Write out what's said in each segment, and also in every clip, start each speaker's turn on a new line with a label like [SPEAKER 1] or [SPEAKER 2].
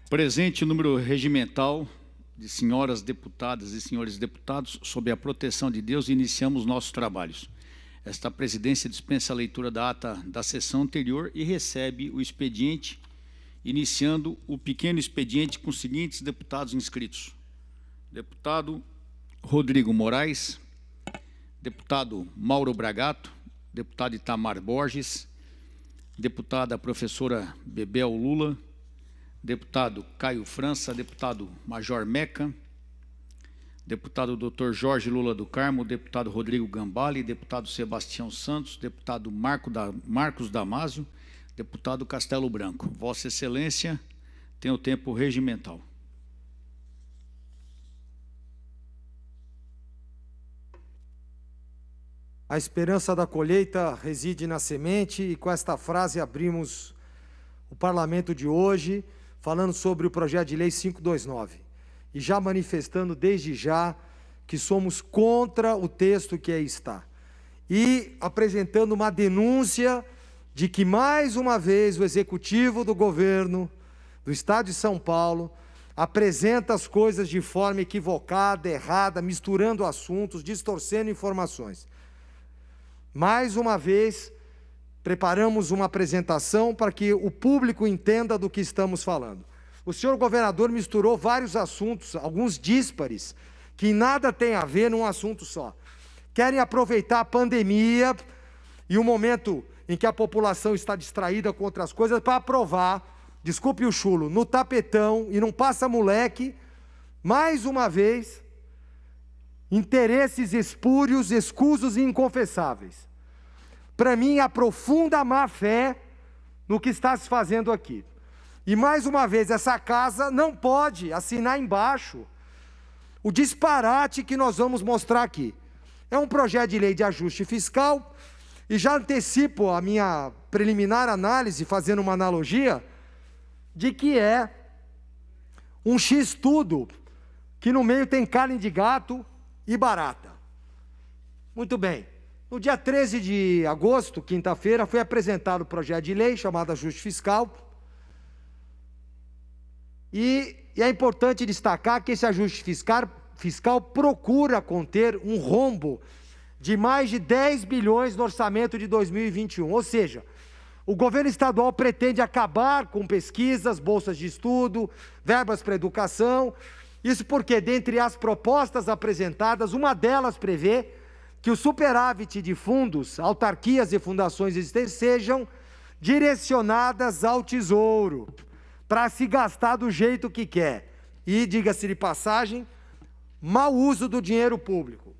[SPEAKER 1] Presente o número regimental de senhoras deputadas e senhores deputados, sob a proteção de Deus, iniciamos nossos trabalhos. Esta presidência dispensa a leitura da ata da sessão anterior e recebe o expediente, iniciando o pequeno expediente com os seguintes deputados inscritos. Deputado Rodrigo Moraes, deputado Mauro Bragato, deputado Itamar Borges, deputada professora Bebel Lula, deputado Caio França, deputado Major Meca, deputado Dr. Jorge Lula do Carmo, deputado Rodrigo Gambale, deputado Sebastião Santos, deputado Marcos Damásio, deputado Castelo Branco. Vossa Excelência tem o tempo regimental.
[SPEAKER 2] A esperança da colheita reside na semente, e com esta frase abrimos o parlamento de hoje, falando sobre o projeto de lei 529, e já manifestando desde já que somos contra o texto que aí está, e apresentando uma denúncia de que, mais uma vez, o Executivo do Governo do Estado de São Paulo apresenta as coisas de forma equivocada, errada, misturando assuntos, distorcendo informações. Mais uma vez, preparamos uma apresentação para que o público entenda do que estamos falando. O senhor governador misturou vários assuntos, alguns díspares, que nada tem a ver num assunto só. Querem aproveitar a pandemia e o momento em que a população está distraída com outras coisas para aprovar, desculpe o chulo, no tapetão e não passa moleque, mais uma vez, interesses espúrios, escusos e inconfessáveis. Para mim, há profunda má-fé no que está se fazendo aqui. E, mais uma vez, essa casa não pode assinar embaixo o disparate que nós vamos mostrar aqui. É um projeto de lei de ajuste fiscal, e já antecipo a minha preliminar análise, fazendo uma analogia, de que é um X-tudo, que no meio tem carne de gato e barata. Muito bem. No dia 13 de agosto, quinta-feira, foi apresentado o projeto de lei chamado ajuste fiscal. E é importante destacar que esse ajuste fiscal procura conter um rombo de mais de 10 bilhões no orçamento de 2021. Ou seja, o governo estadual pretende acabar com pesquisas, bolsas de estudo, verbas para educação. Isso porque, dentre as propostas apresentadas, uma delas prevê que o superávit de fundos, autarquias e fundações existentes sejam direcionadas ao Tesouro, para se gastar do jeito que quer. E, diga-se de passagem, mau uso do dinheiro público.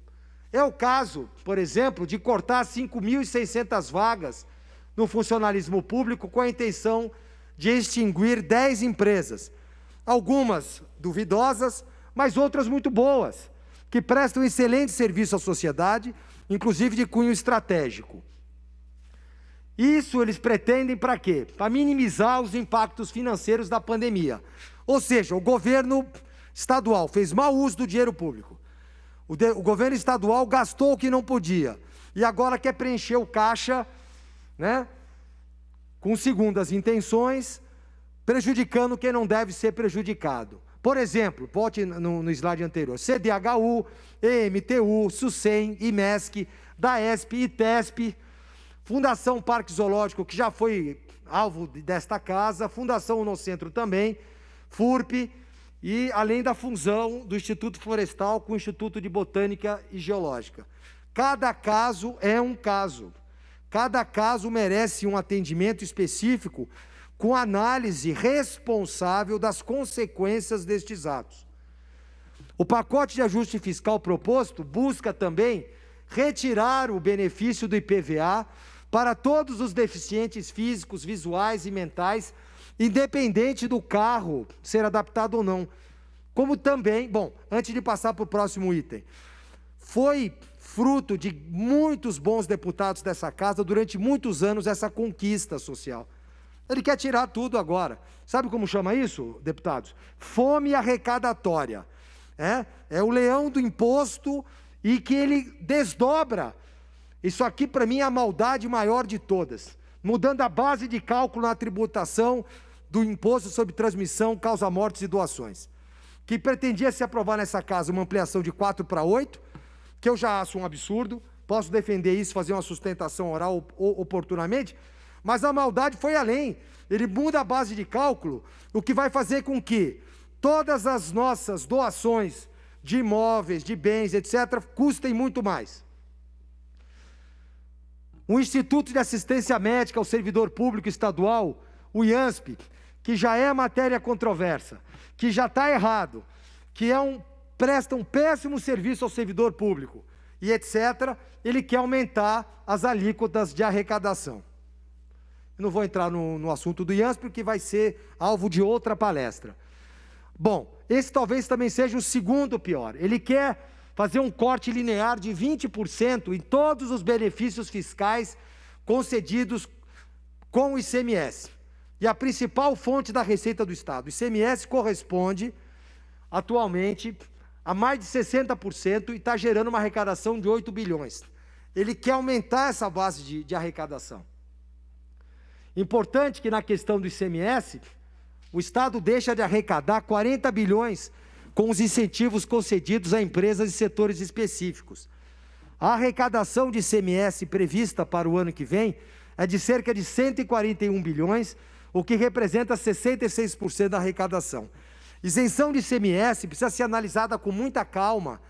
[SPEAKER 2] É o caso, por exemplo, de cortar 5.600 vagas no funcionalismo público com a intenção de extinguir 10 empresas. Algumas duvidosas, mas outras muito boas, que prestam excelente serviço à sociedade, inclusive de cunho estratégico. Isso eles pretendem para quê? Para minimizar os impactos financeiros da pandemia. Ou seja, o governo estadual fez mau uso do dinheiro público. O governo estadual gastou o que não podia. E agora quer preencher o caixa, né, com segundas intenções, prejudicando quem não deve ser prejudicado. Por exemplo, volte no slide anterior, CDHU, EMTU, SUSEM, IMESC, DAESP, ITESP, Fundação Parque Zoológico, que já foi alvo desta casa, Fundação Unocentro também, FURP, e além da fusão do Instituto Florestal com o Instituto de Botânica e Geológica. Cada caso é um caso. Cada caso merece um atendimento específico com análise responsável das consequências destes atos. O pacote de ajuste fiscal proposto busca também retirar o benefício do IPVA para todos os deficientes físicos, visuais e mentais, independente do carro ser adaptado ou não. Como também, bom, antes de passar para o próximo item, foi fruto de muitos bons deputados dessa casa durante muitos anos essa conquista social. Ele quer tirar tudo agora. Sabe como chama isso, deputados? Fome arrecadatória. É o leão do imposto e que ele desdobra. Isso aqui, para mim, é a maldade maior de todas. Mudando a base de cálculo na tributação do Imposto sobre Transmissão, Causa-Mortes e Doações, que pretendia se aprovar nessa casa uma ampliação de 4 para 8, que eu já acho um absurdo, posso defender isso, fazer uma sustentação oral oportunamente, mas a maldade foi além. Ele muda a base de cálculo, o que vai fazer com que todas as nossas doações de imóveis, de bens, etc., custem muito mais. O Instituto de Assistência Médica ao Servidor Público Estadual, o IANSP, que já é matéria controversa, que já está errado, que presta um péssimo serviço ao servidor público, e etc., ele quer aumentar as alíquotas de arrecadação. Eu não vou entrar no assunto do IANSP, porque vai ser alvo de outra palestra. Bom, esse talvez também seja o segundo pior. Ele quer fazer um corte linear de 20% em todos os benefícios fiscais concedidos com o ICMS. E a principal fonte da receita do Estado, o ICMS, corresponde, atualmente, a mais de 60% e está gerando uma arrecadação de 8 bilhões. Ele quer aumentar essa base de arrecadação. Importante que na questão do ICMS, o Estado deixa de arrecadar 40 bilhões com os incentivos concedidos a empresas e setores específicos. A arrecadação de ICMS prevista para o ano que vem é de cerca de 141 bilhões, o que representa 66% da arrecadação. Isenção de ICMS precisa ser analisada com muita calma,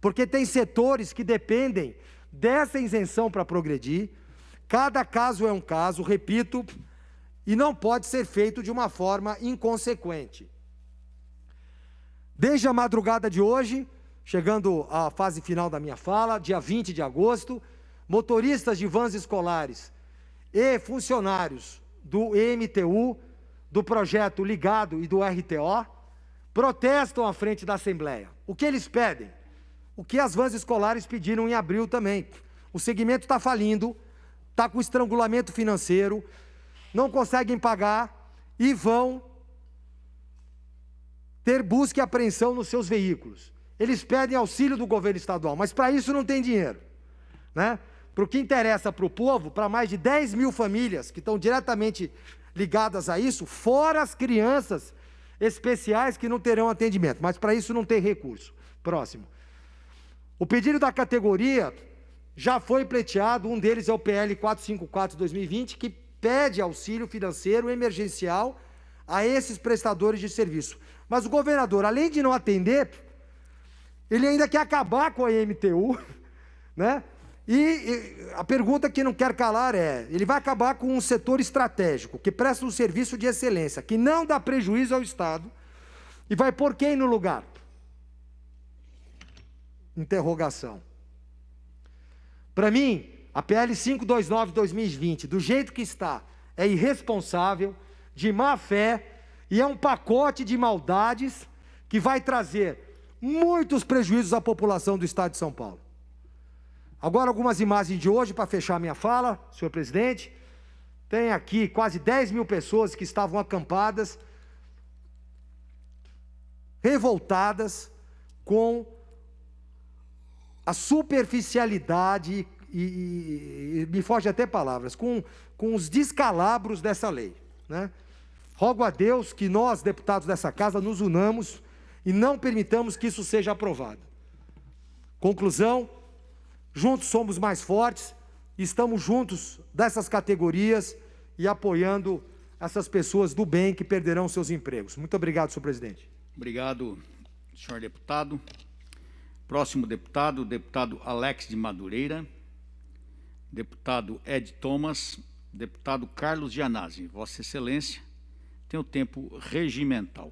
[SPEAKER 2] porque tem setores que dependem dessa isenção para progredir. Cada caso é um caso, repito, e não pode ser feito de uma forma inconsequente. Desde a madrugada de hoje, chegando à fase final da minha fala, dia 20 de agosto, motoristas de vans escolares e funcionários do EMTU, do projeto Ligado e do RTO, protestam à frente da Assembleia. O que eles pedem? O que as vans escolares pediram em abril também. O segmento está falindo, está com estrangulamento financeiro, não conseguem pagar e vão ter busca e apreensão nos seus veículos. Eles pedem auxílio do governo estadual, mas para isso não tem dinheiro, né? Para o que interessa para o povo, para mais de 10 mil famílias que estão diretamente ligadas a isso, fora as crianças especiais que não terão atendimento, mas para isso não tem recurso. Próximo. O pedido da categoria já foi pleiteado, um deles é o PL 454/2020, que pede auxílio financeiro emergencial a esses prestadores de serviço. Mas o governador, além de não atender, ele ainda quer acabar com a EMTU, né? E a pergunta que não quer calar é, ele vai acabar com um setor estratégico, que presta um serviço de excelência, que não dá prejuízo ao Estado, e vai pôr quem no lugar? Interrogação. Para mim, a PL 529/2020, do jeito que está, é irresponsável, de má fé, e é um pacote de maldades que vai trazer muitos prejuízos à população do Estado de São Paulo. Agora, algumas imagens de hoje, para fechar minha fala, senhor presidente. Tem aqui quase 10 mil pessoas que estavam acampadas, revoltadas com a superficialidade e me foge até palavras, com os descalabros dessa lei, né? Rogo a Deus que nós, deputados dessa casa, nos unamos e não permitamos que isso seja aprovado. Conclusão, juntos somos mais fortes, estamos juntos dessas categorias e apoiando essas pessoas do bem que perderão seus empregos. Muito obrigado, senhor presidente.
[SPEAKER 1] Obrigado, senhor deputado. Próximo deputado, o deputado Alex de Madureira, deputado Ed Thomas, deputado Carlos Gianazzi. Vossa Excelência, tem o tempo regimental.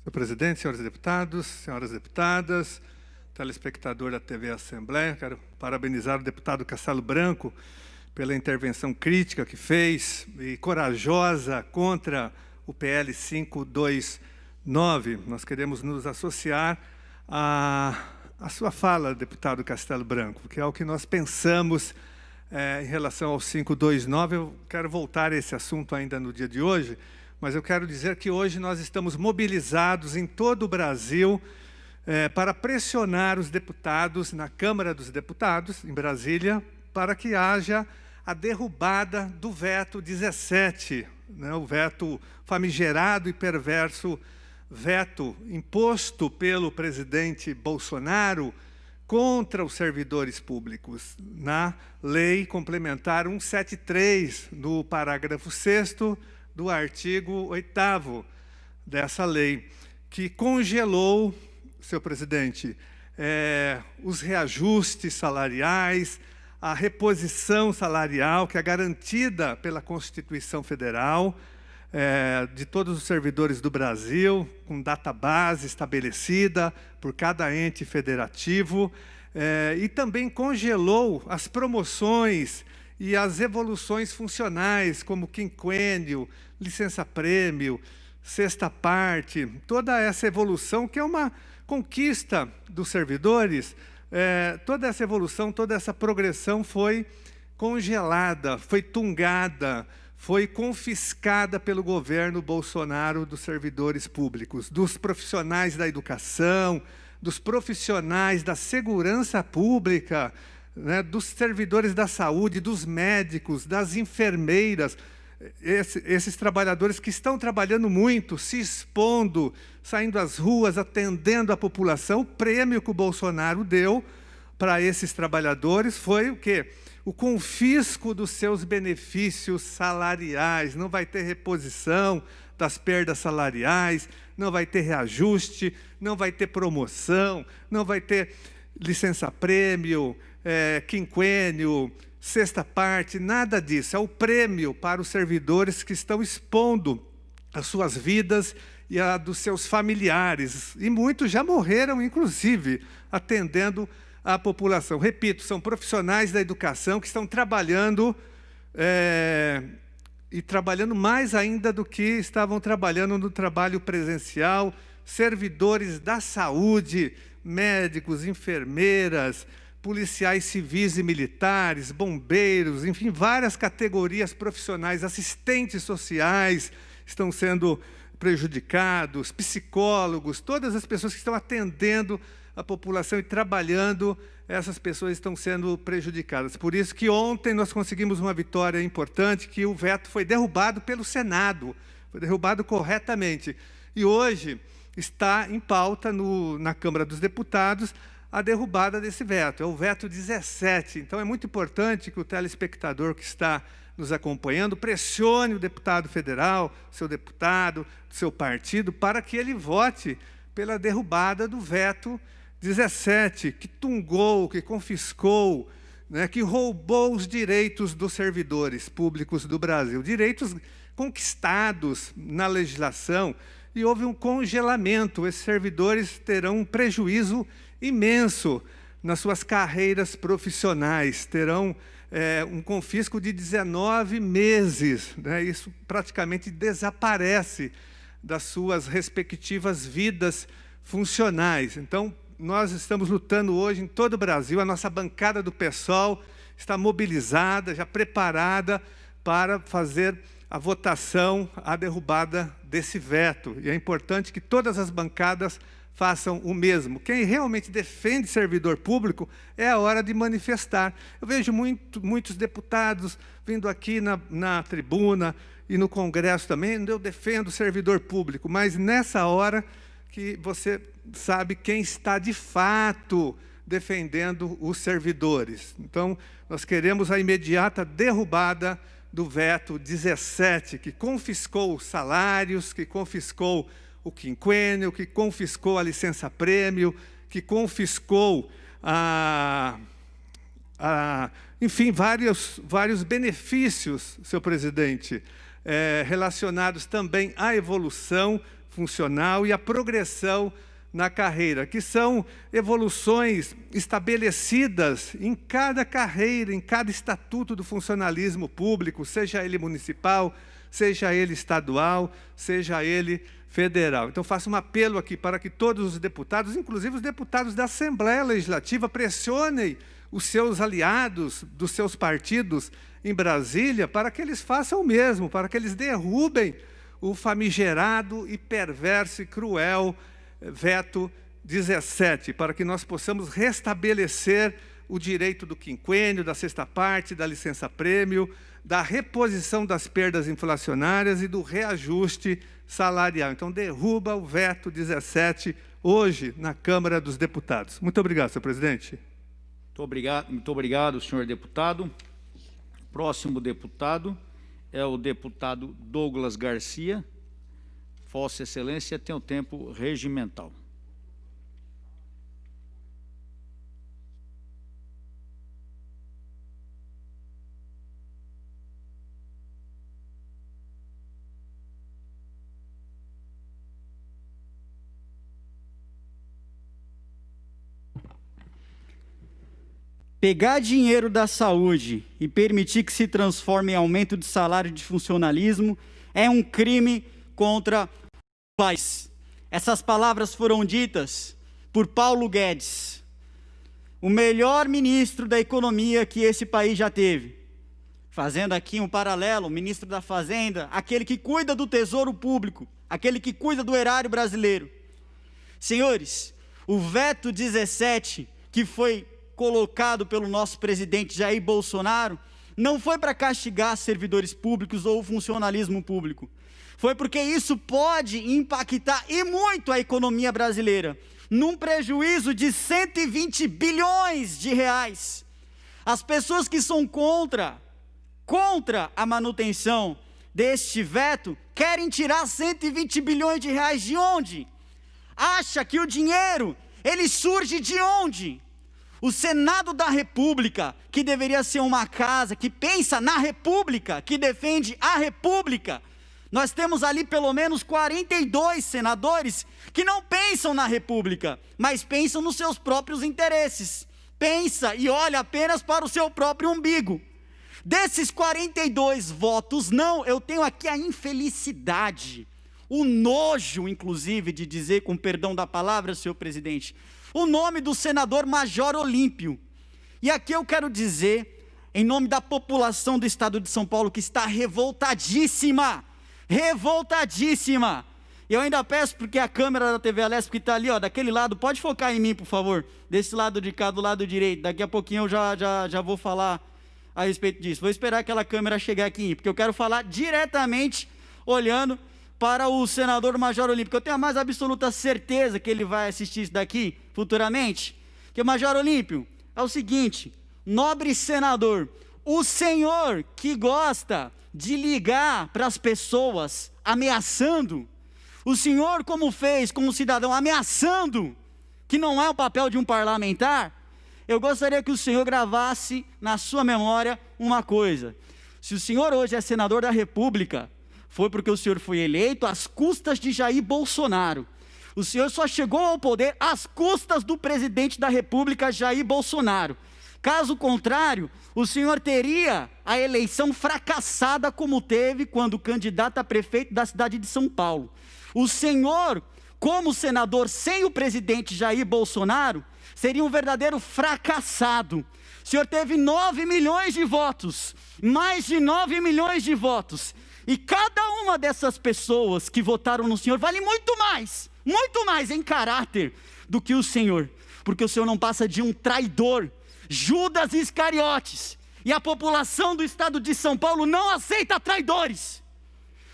[SPEAKER 3] Senhor presidente, senhores deputados, senhoras deputadas, telespectador da TV Assembleia, quero parabenizar o deputado Castelo Branco pela intervenção crítica que fez e corajosa contra o PL 529. Nós queremos nos associar à sua fala, deputado Castelo Branco, que é o que nós pensamos em relação ao 529. Eu quero voltar a esse assunto ainda no dia de hoje, mas eu quero dizer que hoje nós estamos mobilizados em todo o Brasil para pressionar os deputados na Câmara dos Deputados, em Brasília, para que haja a derrubada do veto 17, né, o veto famigerado e perverso veto imposto pelo presidente Bolsonaro contra os servidores públicos, na Lei Complementar 173, no parágrafo 6º do artigo 8º dessa lei, que congelou, senhor presidente, os reajustes salariais, a reposição salarial, que é garantida pela Constituição Federal, de todos os servidores do Brasil, com database estabelecida por cada ente federativo, e também congelou as promoções e as evoluções funcionais, como quinquênio, licença-prêmio, sexta parte, toda essa evolução, que é uma conquista dos servidores, toda essa evolução, toda essa progressão foi congelada, foi tungada, foi confiscada pelo governo Bolsonaro dos servidores públicos, dos profissionais da educação, dos profissionais da segurança pública, né, dos servidores da saúde, dos médicos, das enfermeiras, esses trabalhadores que estão trabalhando muito, se expondo, saindo às ruas, atendendo a população. O prêmio que o Bolsonaro deu para esses trabalhadores foi o quê? O confisco dos seus benefícios salariais. Não vai ter reposição das perdas salariais, não vai ter reajuste, não vai ter promoção, não vai ter licença-prêmio, quinquênio, sexta parte, nada disso. É o prêmio para os servidores que estão expondo as suas vidas e a dos seus familiares. E muitos já morreram, inclusive, atendendo a população. Repito, são profissionais da educação que estão trabalhando, e trabalhando mais ainda do que estavam trabalhando no trabalho presencial, servidores da saúde, médicos, enfermeiras, policiais civis e militares, bombeiros, enfim, várias categorias profissionais, assistentes sociais estão sendo prejudicados, psicólogos, todas as pessoas que estão atendendo a população e trabalhando, essas pessoas estão sendo prejudicadas. Por isso que ontem nós conseguimos uma vitória importante, que o veto foi derrubado pelo Senado, foi derrubado corretamente. E hoje está em pauta na Câmara dos Deputados a derrubada desse veto, é o veto 17. Então é muito importante que o telespectador que está nos acompanhando pressione o deputado federal, seu deputado, seu partido, para que ele vote pela derrubada do veto 17, que tungou, que confiscou, né, que roubou os direitos dos servidores públicos do Brasil, direitos conquistados na legislação, e houve um congelamento. Esses servidores terão um prejuízo imenso nas suas carreiras profissionais, terão um confisco de 19 meses, né? Isso praticamente desaparece das suas respectivas vidas funcionais. Então, nós estamos lutando hoje em todo o Brasil, a nossa bancada do PSOL está mobilizada, já preparada para fazer a votação, a derrubada desse veto. E é importante que todas as bancadas façam o mesmo. Quem realmente defende servidor público, é a hora de manifestar. Eu vejo muitos deputados vindo aqui na tribuna e no Congresso também, eu defendo o servidor público, mas nessa hora que você sabe quem está de fato defendendo os servidores. Então, nós queremos a imediata derrubada do veto 17, que confiscou os salários, que confiscou o quinquênio, que confiscou a licença-prêmio, que confiscou enfim, vários benefícios, senhor presidente, relacionados também à evolução funcional e à progressão na carreira, que são evoluções estabelecidas em cada carreira, em cada estatuto do funcionalismo público, seja ele municipal, seja ele estadual, seja ele federal. Então, faço um apelo aqui para que todos os deputados, inclusive os deputados da Assembleia Legislativa, pressionem os seus aliados dos seus partidos em Brasília para que eles façam o mesmo, para que eles derrubem o famigerado e perverso e cruel veto 17, para que nós possamos restabelecer o direito do quinquênio, da sexta parte, da licença-prêmio, da reposição das perdas inflacionárias e do reajuste salarial. Então, derruba o veto 17 hoje na Câmara dos Deputados. Muito obrigado, senhor presidente.
[SPEAKER 1] Muito obrigado, senhor deputado. Próximo deputado é o deputado Douglas Garcia. Vossa Excelência tem o tempo regimental.
[SPEAKER 4] Pegar dinheiro da saúde e permitir que se transforme em aumento de salário de funcionalismo é um crime contra o país. Essas palavras foram ditas por Paulo Guedes, o melhor ministro da economia que esse país já teve. Fazendo aqui um paralelo, o ministro da Fazenda, aquele que cuida do tesouro público, aquele que cuida do erário brasileiro. Senhores, o veto 17, que foi colocado pelo nosso presidente Jair Bolsonaro, não foi para castigar servidores públicos ou o funcionalismo público. Foi porque isso pode impactar e muito a economia brasileira, num prejuízo de 120 bilhões de reais. As pessoas que são contra a manutenção deste veto querem tirar 120 bilhões de reais de onde? Acha que o dinheiro, ele surge de onde? O Senado da República, que deveria ser uma casa que pensa na República, que defende a República, nós temos ali pelo menos 42 senadores que não pensam na República, mas pensam nos seus próprios interesses. Pensa e olha apenas para o seu próprio umbigo. Desses 42 votos não, eu tenho aqui a infelicidade, o nojo, inclusive, de dizer, com perdão da palavra, senhor presidente, o nome do senador Major Olímpio. E aqui eu quero dizer, em nome da população do estado de São Paulo, que está revoltadíssima, revoltadíssima. E eu ainda peço, porque a câmera da TV Alesp que está ali, ó, daquele lado, pode focar em mim, por favor, desse lado de cá, do lado direito, daqui a pouquinho eu já vou falar a respeito disso. Vou esperar aquela câmera chegar aqui, porque eu quero falar diretamente, olhando para o senador Major Olímpio, que eu tenho a mais absoluta certeza que ele vai assistir isso daqui futuramente. Que Major Olímpio, é o seguinte, nobre senador, o senhor que gosta de ligar para as pessoas ameaçando, o senhor como fez como cidadão ameaçando, que não é o papel de um parlamentar, eu gostaria que o senhor gravasse na sua memória uma coisa: se o senhor hoje é senador da República, foi porque o senhor foi eleito às custas de Jair Bolsonaro. O senhor só chegou ao poder às custas do presidente da República, Jair Bolsonaro. Caso contrário, o senhor teria a eleição fracassada como teve quando candidato a prefeito da cidade de São Paulo. O senhor, como senador sem o presidente Jair Bolsonaro, seria um verdadeiro fracassado. O senhor teve 9 milhões de votos, mais de 9 milhões de votos. E cada uma dessas pessoas que votaram no senhor vale muito mais em caráter do que o senhor, porque o senhor não passa de um traidor, Judas Iscariotes, e a população do estado de São Paulo não aceita traidores.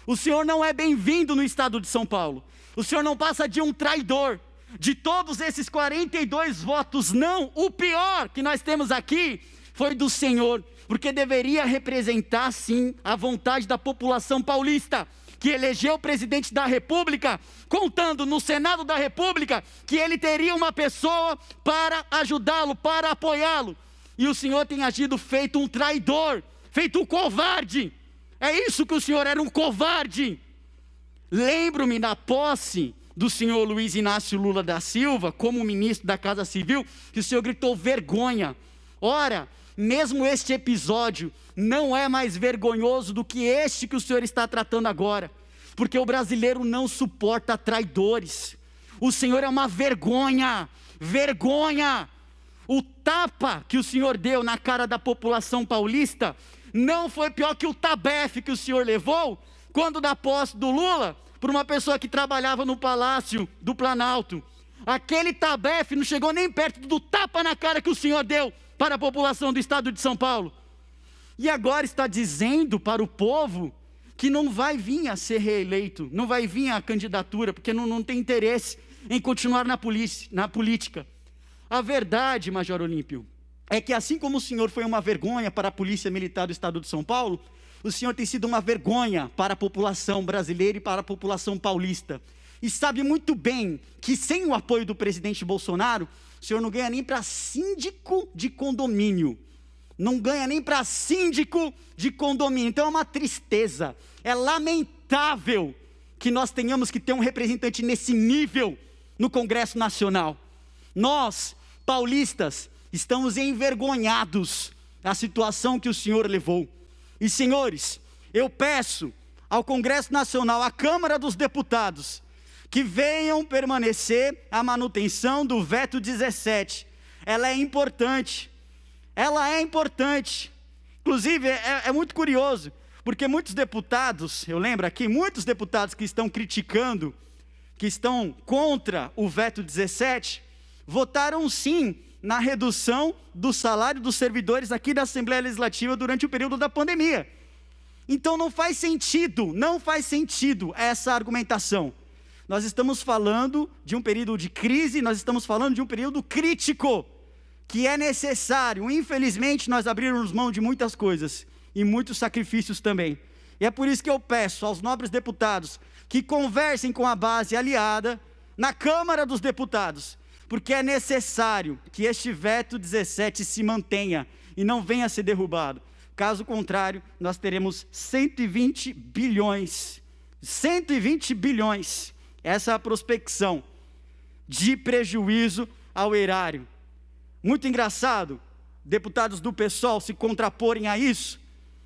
[SPEAKER 4] O senhor não é bem-vindo no estado de São Paulo, o senhor não passa de um traidor. De todos esses 42 votos não, o pior que nós temos aqui foi do senhor, porque deveria representar sim a vontade da população paulista, que elegeu o presidente da República, contando no Senado da República que ele teria uma pessoa para ajudá-lo, para apoiá-lo. E o senhor tem agido feito um traidor, feito um covarde. É isso que o senhor era, um covarde. Lembro-me da posse do senhor Luiz Inácio Lula da Silva, como ministro da Casa Civil, que o senhor gritou vergonha. Ora, mesmo este episódio não é mais vergonhoso do que este que o senhor está tratando agora, porque o brasileiro não suporta traidores. O senhor é uma vergonha, vergonha. O tapa que o senhor deu na cara da população paulista não foi pior que o tabefe que o senhor levou quando da posse do Lula, por uma pessoa que trabalhava no Palácio do Planalto. Aquele tabefe não chegou nem perto do tapa na cara que o senhor deu para a população do estado de São Paulo. E agora está dizendo para o povo que não vai vir a ser reeleito, não vai vir a candidatura, porque não tem interesse em continuar na política. A verdade, Major Olímpio, é que assim como o senhor foi uma vergonha para a Polícia Militar do Estado de São Paulo, o senhor tem sido uma vergonha para a população brasileira e para a população paulista. E sabe muito bem que sem o apoio do presidente Bolsonaro, o senhor não ganha nem para síndico de condomínio. Não ganha nem para síndico de condomínio. Então é uma tristeza, é lamentável que nós tenhamos que ter um representante nesse nível no Congresso Nacional. Nós, paulistas, estamos envergonhados da situação que o senhor levou. E senhores, eu peço ao Congresso Nacional, à Câmara dos Deputados, que venham permanecer a manutenção do veto 17. Ela é importante. Ela é importante. Inclusive, é muito curioso, porque muitos deputados, eu lembro aqui, muitos deputados que estão criticando, que estão contra o veto 17, votaram sim na redução do salário dos servidores aqui da Assembleia Legislativa durante o período da pandemia. Então não faz sentido essa argumentação. Nós estamos falando de um período de crise, nós estamos falando de um período crítico, que é necessário, infelizmente, nós abrirmos mão de muitas coisas, e muitos sacrifícios também. E é por isso que eu peço aos nobres deputados que conversem com a base aliada na Câmara dos Deputados, porque é necessário que este veto 17 se mantenha e não venha a ser derrubado. Caso contrário, nós teremos 120 bilhões, essa é a prospecção de prejuízo ao erário. Muito engraçado, deputados do PSOL se contraporem a isso,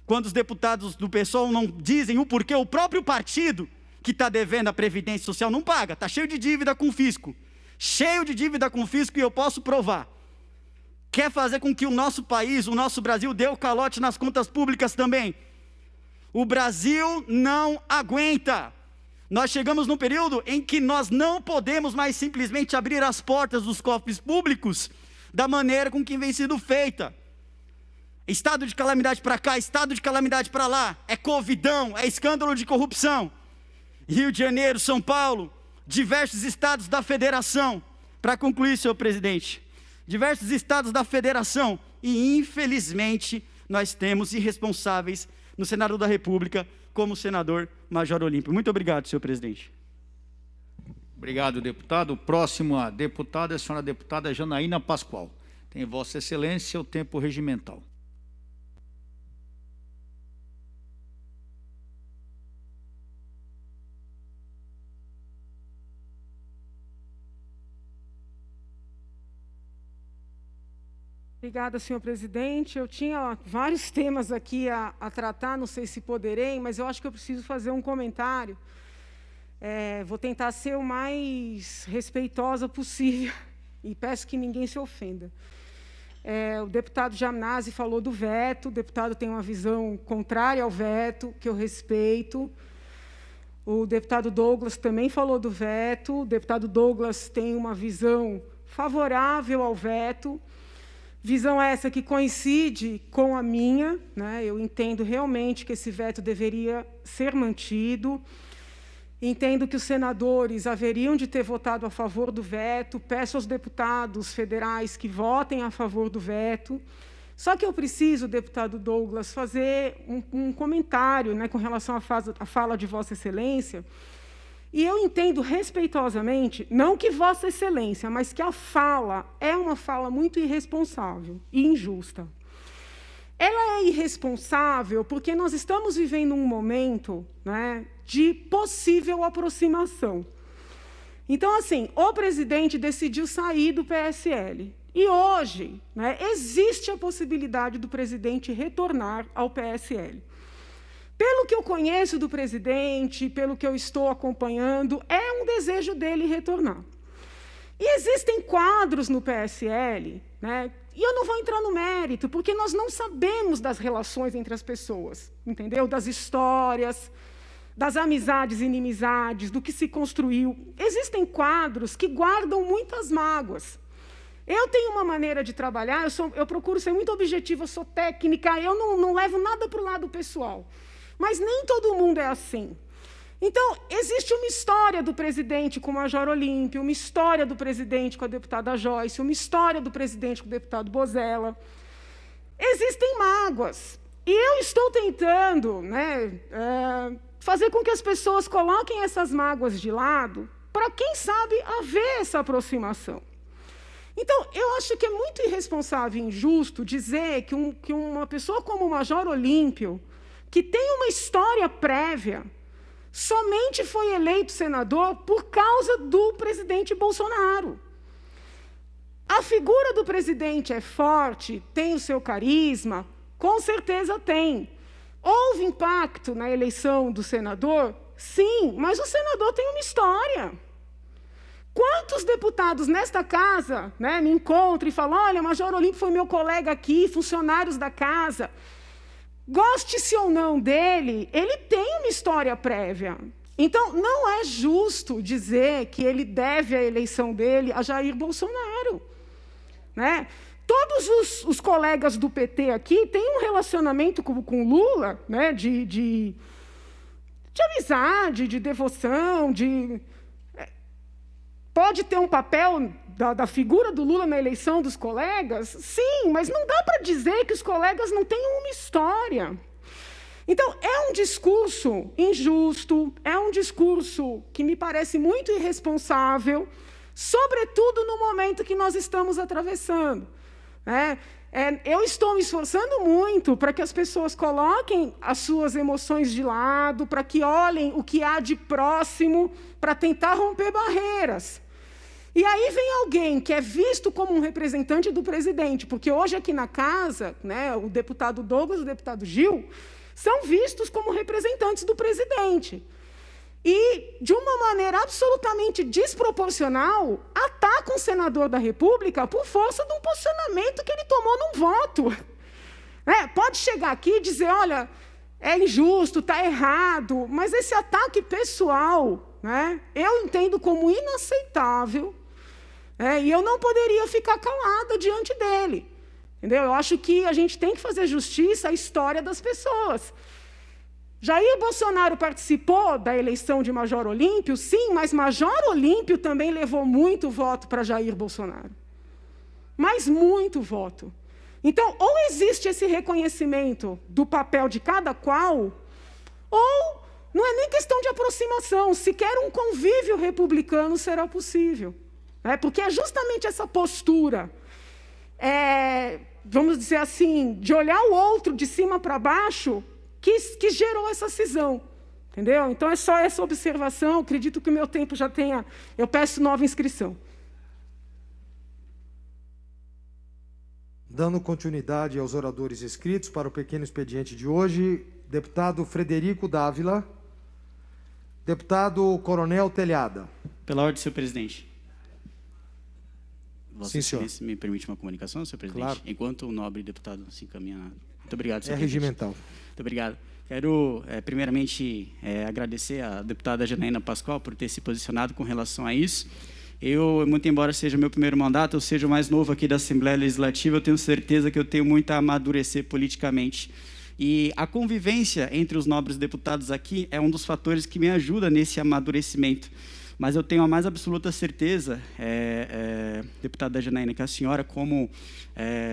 [SPEAKER 4] quando os deputados do PSOL não dizem o porquê, o próprio partido que está devendo a Previdência Social não paga, está cheio de dívida com o fisco, e eu posso provar. Quer fazer com que o nosso país, o nosso Brasil, dê o calote nas contas públicas também. O Brasil não aguenta. Nós chegamos num período em que nós não podemos mais simplesmente abrir as portas dos cofres públicos da maneira com que vem sido feita. Estado de calamidade para cá, estado de calamidade para lá, é covidão, é escândalo de corrupção. Rio de Janeiro, São Paulo, diversos estados da federação. Para concluir, senhor presidente, diversos estados da federação, e infelizmente nós temos irresponsáveis no Senado da República, como o senador Major Olímpio. Muito obrigado, senhor presidente.
[SPEAKER 1] Obrigado, deputado. O próximo a deputada é a senhora deputada Janaína Pascoal. Tem Vossa Excelência o tempo regimental.
[SPEAKER 5] Obrigada, senhor presidente. Eu tinha vários temas aqui a tratar, não sei se poderei, mas eu acho que eu preciso fazer um comentário. Vou tentar ser o mais respeitosa possível e peço que ninguém se ofenda. O deputado Jamnasi falou do veto, o deputado tem uma visão contrária ao veto, que eu respeito. O deputado Douglas também falou do veto, o deputado Douglas tem uma visão favorável ao veto. Visão essa que coincide com a minha, né? Eu entendo realmente que esse veto deveria ser mantido, entendo que os senadores haveriam de ter votado a favor do veto, peço aos deputados federais que votem a favor do veto. Só que eu preciso, deputado Douglas, fazer um comentário, né, com relação à fala de Vossa Excelência. E eu entendo respeitosamente, não que Vossa Excelência, mas que a fala é uma fala muito irresponsável e injusta. Ela é irresponsável porque nós estamos vivendo um momento, né, de possível aproximação. Então, assim, o presidente decidiu sair do PSL. E hoje, né, existe a possibilidade do presidente retornar ao PSL. Pelo que eu conheço do presidente, pelo que eu estou acompanhando, é um desejo dele retornar. E existem quadros no PSL, né, e eu não vou entrar no mérito, porque nós não sabemos das relações entre as pessoas, entendeu? Das histórias, das amizades e inimizades, do que se construiu. Existem quadros que guardam muitas mágoas. Eu tenho uma maneira de trabalhar, eu procuro ser muito objetiva, eu sou técnica, eu não levo nada para o lado pessoal. Mas nem todo mundo é assim. Então, existe uma história do presidente com o Major Olímpio, uma história do presidente com a deputada Joyce, uma história do presidente com o deputado Bozella. Existem mágoas. E eu estou tentando, fazer com que as pessoas coloquem essas mágoas de lado, para, quem sabe, haver essa aproximação. Então, eu acho que é muito irresponsável e injusto dizer que uma pessoa como o Major Olímpio, que tem uma história prévia, somente foi eleito senador por causa do presidente Bolsonaro. A figura do presidente é forte, tem o seu carisma, com certeza tem. Houve impacto na eleição do senador? Sim, mas o senador tem uma história. Quantos deputados nesta casa me encontram e falam, olha, Major Olímpio foi meu colega aqui, funcionários da casa. Goste-se ou não dele, ele tem uma história prévia. Então, não é justo dizer que ele deve a eleição dele a Jair Bolsonaro. Todos os colegas do PT aqui têm um relacionamento com Lula, de amizade, de devoção, Pode ter um papel da figura do Lula na eleição dos colegas? Sim, mas não dá para dizer que os colegas não têm uma história. Então, é um discurso injusto, é um discurso que me parece muito irresponsável, sobretudo no momento que nós estamos atravessando. Eu estou me esforçando muito para que as pessoas coloquem as suas emoções de lado, para que olhem o que há de próximo, para tentar romper barreiras. E aí vem alguém que é visto como um representante do presidente, porque hoje aqui na casa, o deputado Douglas e o deputado Gil são vistos como representantes do presidente. E, de uma maneira absolutamente desproporcional, ataca um senador da República por força de um posicionamento que ele tomou num voto. Pode chegar aqui e dizer, olha, é injusto, está errado, mas esse ataque pessoal, eu entendo como inaceitável, e eu não poderia ficar calada diante dele. Entendeu? Eu acho que a gente tem que fazer justiça à história das pessoas. Jair Bolsonaro participou da eleição de Major Olímpio, sim, mas Major Olímpio também levou muito voto para Jair Bolsonaro. Mas muito voto. Então, ou existe esse reconhecimento do papel de cada qual, ou não é nem questão de aproximação, sequer um convívio republicano será possível. Porque é justamente essa postura, vamos dizer assim, de olhar o outro de cima para baixo, que gerou essa cisão. Entendeu? Então, é só essa observação. Acredito que o meu tempo já tenha... Eu peço nova inscrição.
[SPEAKER 2] Dando continuidade aos oradores inscritos para o pequeno expediente de hoje, deputado Frederico Dávila, deputado Coronel Telhada.
[SPEAKER 4] Pela ordem, senhor presidente.
[SPEAKER 2] Sim, senhor.
[SPEAKER 4] Me permite uma comunicação, senhor presidente?
[SPEAKER 2] Claro.
[SPEAKER 4] Enquanto o nobre deputado se encaminha... Muito obrigado, senhor
[SPEAKER 2] presidente.
[SPEAKER 4] regimental. Muito obrigado. Quero, primeiramente, agradecer à deputada Janaína Pascoal por ter se posicionado com relação a isso. Eu, muito embora seja meu primeiro mandato, eu seja o mais novo aqui da Assembleia Legislativa, eu tenho certeza que eu tenho muito a amadurecer politicamente. E a convivência entre os nobres deputados aqui é um dos fatores que me ajuda nesse amadurecimento. Mas eu tenho a mais absoluta certeza, deputada Janaína, que a senhora, como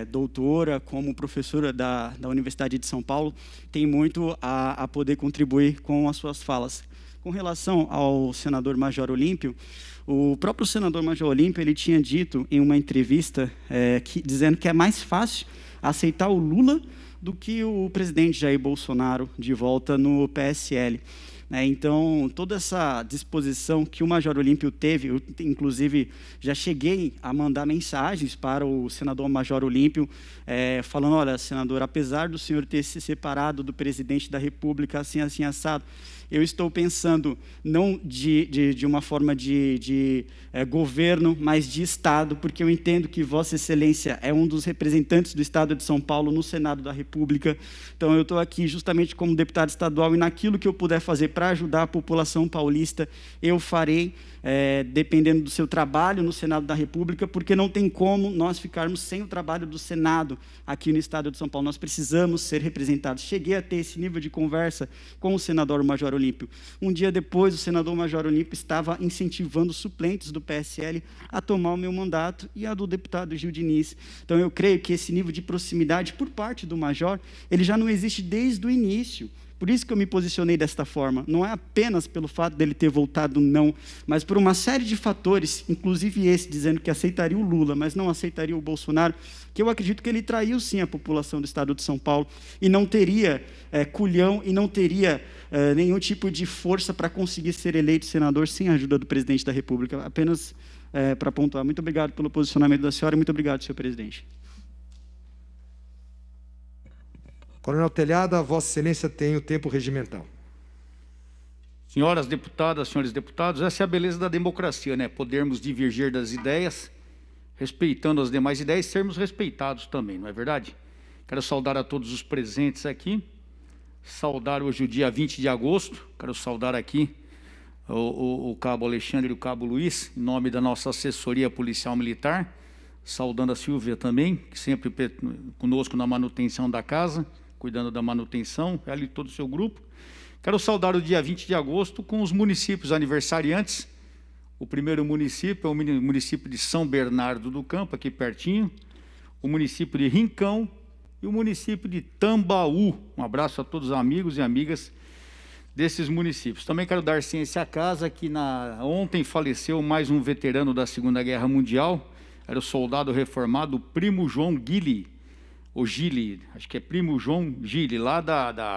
[SPEAKER 4] doutora, como professora da Universidade de São Paulo, tem muito a poder contribuir com as suas falas. Com relação ao senador Major Olímpio, o próprio senador Major Olímpio ele tinha dito em uma entrevista dizendo que é mais fácil aceitar o Lula do que o presidente Jair Bolsonaro de volta no PSL. Então, toda essa disposição que o Major Olímpio teve, eu, inclusive, já cheguei a mandar mensagens para o senador Major Olímpio, falando, olha, senador, apesar do senhor ter se separado do presidente da República, assim, assado, eu estou pensando não de uma forma de governo, mas de Estado, porque eu entendo que Vossa Excelência é um dos representantes do Estado de São Paulo no Senado da República. Então, eu estou aqui justamente como deputado estadual e naquilo que eu puder fazer para ajudar a população paulista, eu farei, dependendo do seu trabalho no Senado da República, porque não tem como nós ficarmos sem o trabalho do Senado aqui no estado de São Paulo. Nós precisamos ser representados. Cheguei a ter esse nível de conversa com o senador Major Olímpio. Um dia depois, o senador Major Olímpio estava incentivando os suplentes do PSL a tomar o meu mandato e a do deputado Gil Diniz. Então, eu creio que esse nível de proximidade por parte do Major, ele já não existe desde o início. Por isso que eu me posicionei desta forma. Não é apenas pelo fato dele ter voltado não, mas por uma série de fatores, inclusive esse, dizendo que aceitaria o Lula, mas não aceitaria o Bolsonaro, que eu acredito que ele traiu, sim, a população do estado de São Paulo e não teria culhão e não teria nenhum tipo de força para conseguir ser eleito senador sem a ajuda do presidente da República. Apenas para pontuar. Muito obrigado pelo posicionamento da senhora e muito obrigado, senhor presidente.
[SPEAKER 2] Coronel Telhada, Vossa Excelência tem o tempo regimental.
[SPEAKER 1] Senhoras deputadas, senhores deputados, essa é a beleza da democracia, né? Podermos divergir das ideias, respeitando as demais ideias, e sermos respeitados também, não é verdade? Quero saudar a todos os presentes aqui, saudar hoje o dia 20 de agosto, quero saudar aqui o cabo Alexandre e o cabo Luiz, em nome da nossa assessoria policial militar, saudando a Silvia também, que sempre conosco na manutenção da casa, cuidando da manutenção, ela e todo o seu grupo. Quero saudar o dia 20 de agosto com os municípios aniversariantes. O primeiro município é o município de São Bernardo do Campo, aqui pertinho, o município de Rincão e o município de Tambaú. Um abraço a todos os amigos e amigas desses municípios. Também quero dar ciência à casa que ontem faleceu mais um veterano da Segunda Guerra Mundial, era o soldado reformado Primo João Gili, ou Gili, acho que é Primo João Gili, lá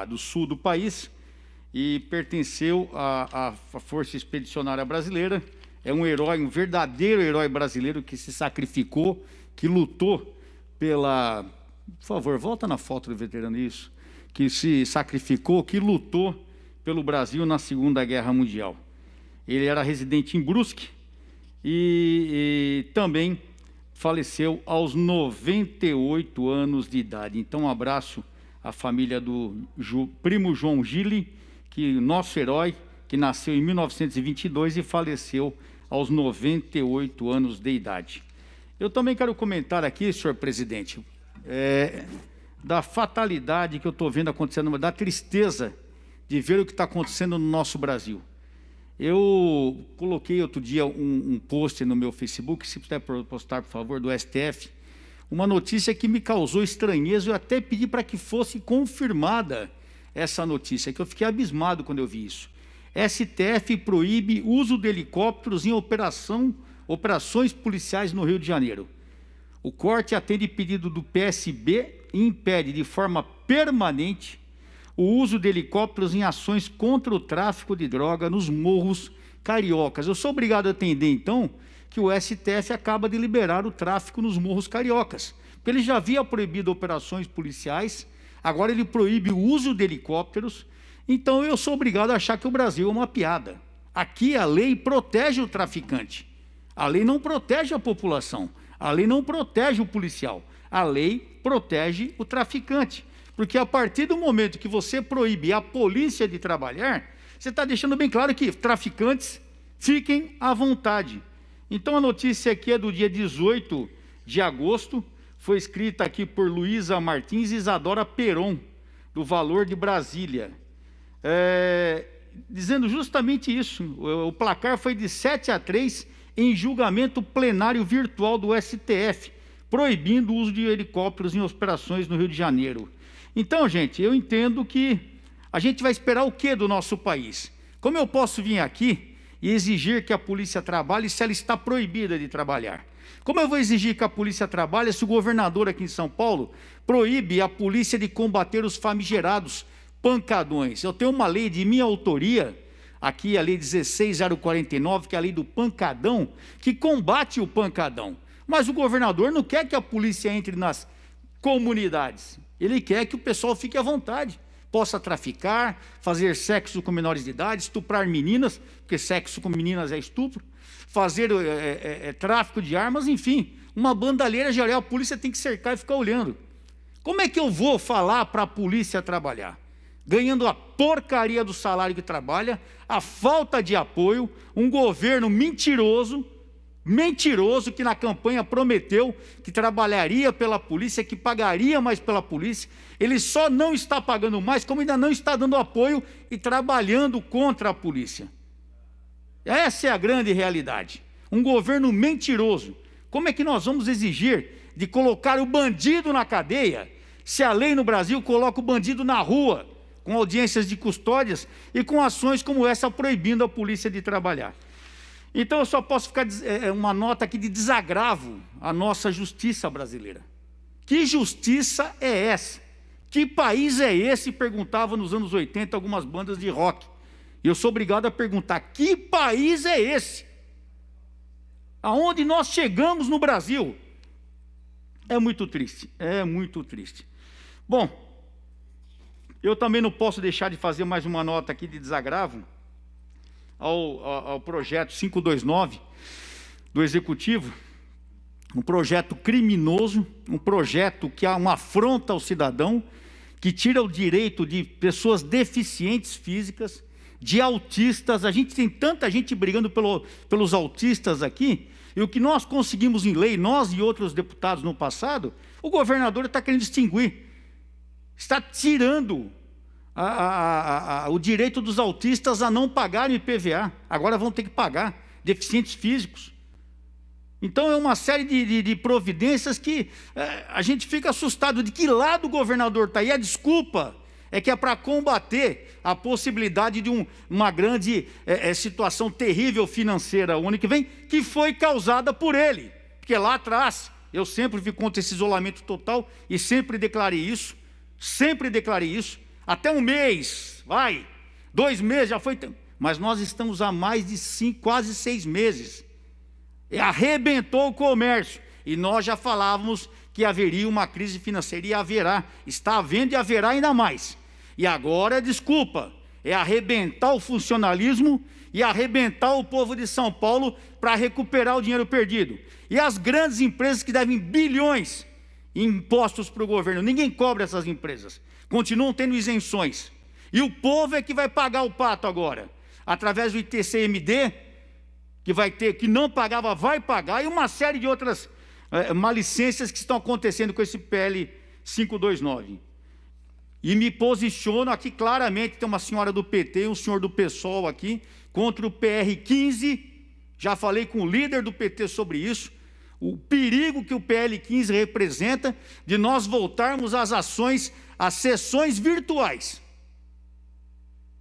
[SPEAKER 1] do sul do país, e pertenceu à Força Expedicionária Brasileira. É um herói, um verdadeiro herói brasileiro que se sacrificou, que lutou pela... Por favor, volta na foto do veterano, isso. Que se sacrificou, que lutou pelo Brasil na Segunda Guerra Mundial. Ele era residente em Brusque e também faleceu aos 98 anos de idade. Então, um abraço à família do Primo João Gili, que nosso herói, que nasceu em 1922 e faleceu aos 98 anos de idade. Eu também quero comentar aqui, senhor presidente, da fatalidade que eu estou vendo acontecendo, da tristeza de ver o que está acontecendo no nosso Brasil. Eu coloquei outro dia um post no meu Facebook, se puder postar, por favor, do STF, uma notícia que me causou estranheza, eu até pedi para que fosse confirmada essa notícia, que eu fiquei abismado quando eu vi isso. STF proíbe uso de helicópteros em operações policiais no Rio de Janeiro. O corte atende pedido do PSB e impede de forma permanente o uso de helicópteros em ações contra o tráfico de droga nos morros cariocas. Eu sou obrigado a atender, então, que o STF acaba de liberar o tráfico nos morros cariocas, porque ele já havia proibido operações policiais, agora ele proíbe o uso de helicópteros. Então eu sou obrigado a achar que o Brasil é uma piada. Aqui a lei protege o traficante, a lei não protege a população, a lei não protege o policial, a lei protege o traficante. Porque a partir do momento que você proíbe a polícia de trabalhar, você está deixando bem claro que traficantes fiquem à vontade. Então a notícia aqui é do dia 18 de agosto, foi escrita aqui por Luísa Martins e Isadora Peron, do Valor de Brasília, dizendo justamente isso. O placar foi de 7-3 em julgamento plenário virtual do STF, proibindo o uso de helicópteros em operações no Rio de Janeiro. Então, gente, eu entendo que a gente vai esperar o quê do nosso país? Como eu posso vir aqui e exigir que a polícia trabalhe se ela está proibida de trabalhar? Como eu vou exigir que a polícia trabalhe se o governador aqui em São Paulo proíbe a polícia de combater os famigerados pancadões? Eu tenho uma lei de minha autoria, aqui a lei 16.049, que é a lei do pancadão, que combate o pancadão. Mas o governador não quer que a polícia entre nas comunidades. Ele quer que o pessoal fique à vontade, possa traficar, fazer sexo com menores de idade, estuprar meninas, porque sexo com meninas é estupro, fazer tráfico de armas, enfim, uma bandalheira geral, a polícia tem que cercar e ficar olhando. Como é que eu vou falar para a polícia trabalhar? ganhando a porcaria do salário que trabalha, a falta de apoio, um governo mentiroso, que na campanha prometeu que trabalharia pela polícia, que pagaria mais pela polícia. Ele só não está pagando mais, como ainda não está dando apoio e trabalhando contra a polícia. Essa é a grande realidade. Um governo mentiroso. Como é que nós vamos exigir de colocar o bandido na cadeia, se a lei no Brasil coloca o bandido na rua, com audiências de custódias e com ações como essa proibindo a polícia de trabalhar? Então eu só posso ficar uma nota aqui de desagravo à nossa justiça brasileira. Que justiça é essa? Que país é esse? Perguntava nos anos 80 algumas bandas de rock. E eu sou obrigado a perguntar, que país é esse? Aonde nós chegamos no Brasil? É muito triste, é muito triste. Bom, eu também não posso deixar de fazer mais uma nota aqui de desagravo ao projeto 529 do Executivo, um projeto criminoso, um projeto que é uma afronta ao cidadão, que tira o direito de pessoas deficientes físicas, de autistas. A gente tem tanta gente brigando pelos autistas aqui, e o que nós conseguimos em lei, nós e outros deputados no passado, o governador está querendo extinguir, está tirando o direito dos autistas a não pagarem IPVA, agora vão ter que pagar, deficientes físicos. Então é uma série de providências que a gente fica assustado de que lado o governador está. E a desculpa é que é para combater a possibilidade de uma grande situação terrível financeira o ano que vem, que foi causada por ele. Porque lá atrás, eu sempre fui contra esse isolamento total e sempre declarei isso, até um mês, 2 meses já foi, mas nós estamos há mais de quase 6 meses. Arrebentou o comércio, e nós já falávamos que haveria uma crise financeira, e haverá, está havendo e haverá ainda mais. E agora, desculpa, é arrebentar o funcionalismo e arrebentar o povo de São Paulo para recuperar o dinheiro perdido. E as grandes empresas que devem bilhões em impostos para o governo, ninguém cobra essas empresas, continuam tendo isenções. E o povo é que vai pagar o pato agora, através do ITCMD, que não pagava, vai pagar, e uma série de outras malicências que estão acontecendo com esse PL 529. E me posiciono aqui claramente, tem uma senhora do PT e um senhor do PSOL aqui, contra o PR 15, já falei com o líder do PT sobre isso, o perigo que o PL 15 representa de nós voltarmos às ações, às sessões virtuais.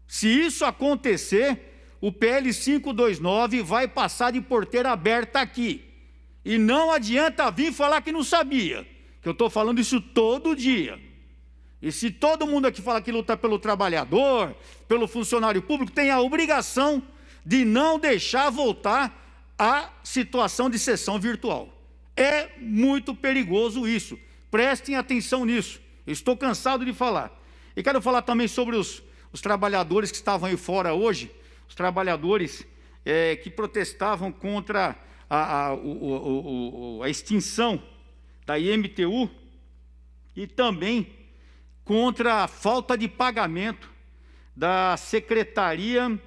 [SPEAKER 1] Se isso acontecer, o PL 529 vai passar de porteira aberta aqui. E não adianta vir falar que não sabia, que eu estou falando isso todo dia. E se todo mundo aqui fala que luta pelo trabalhador, pelo funcionário público, tem a obrigação de não deixar voltar a situação de sessão virtual. É muito perigoso isso. Prestem atenção nisso. Eu estou cansado de falar. E quero falar também sobre os trabalhadores que estavam aí fora hoje, os trabalhadores que protestavam contra a extinção da IMTU e também contra a falta de pagamento da Secretaria,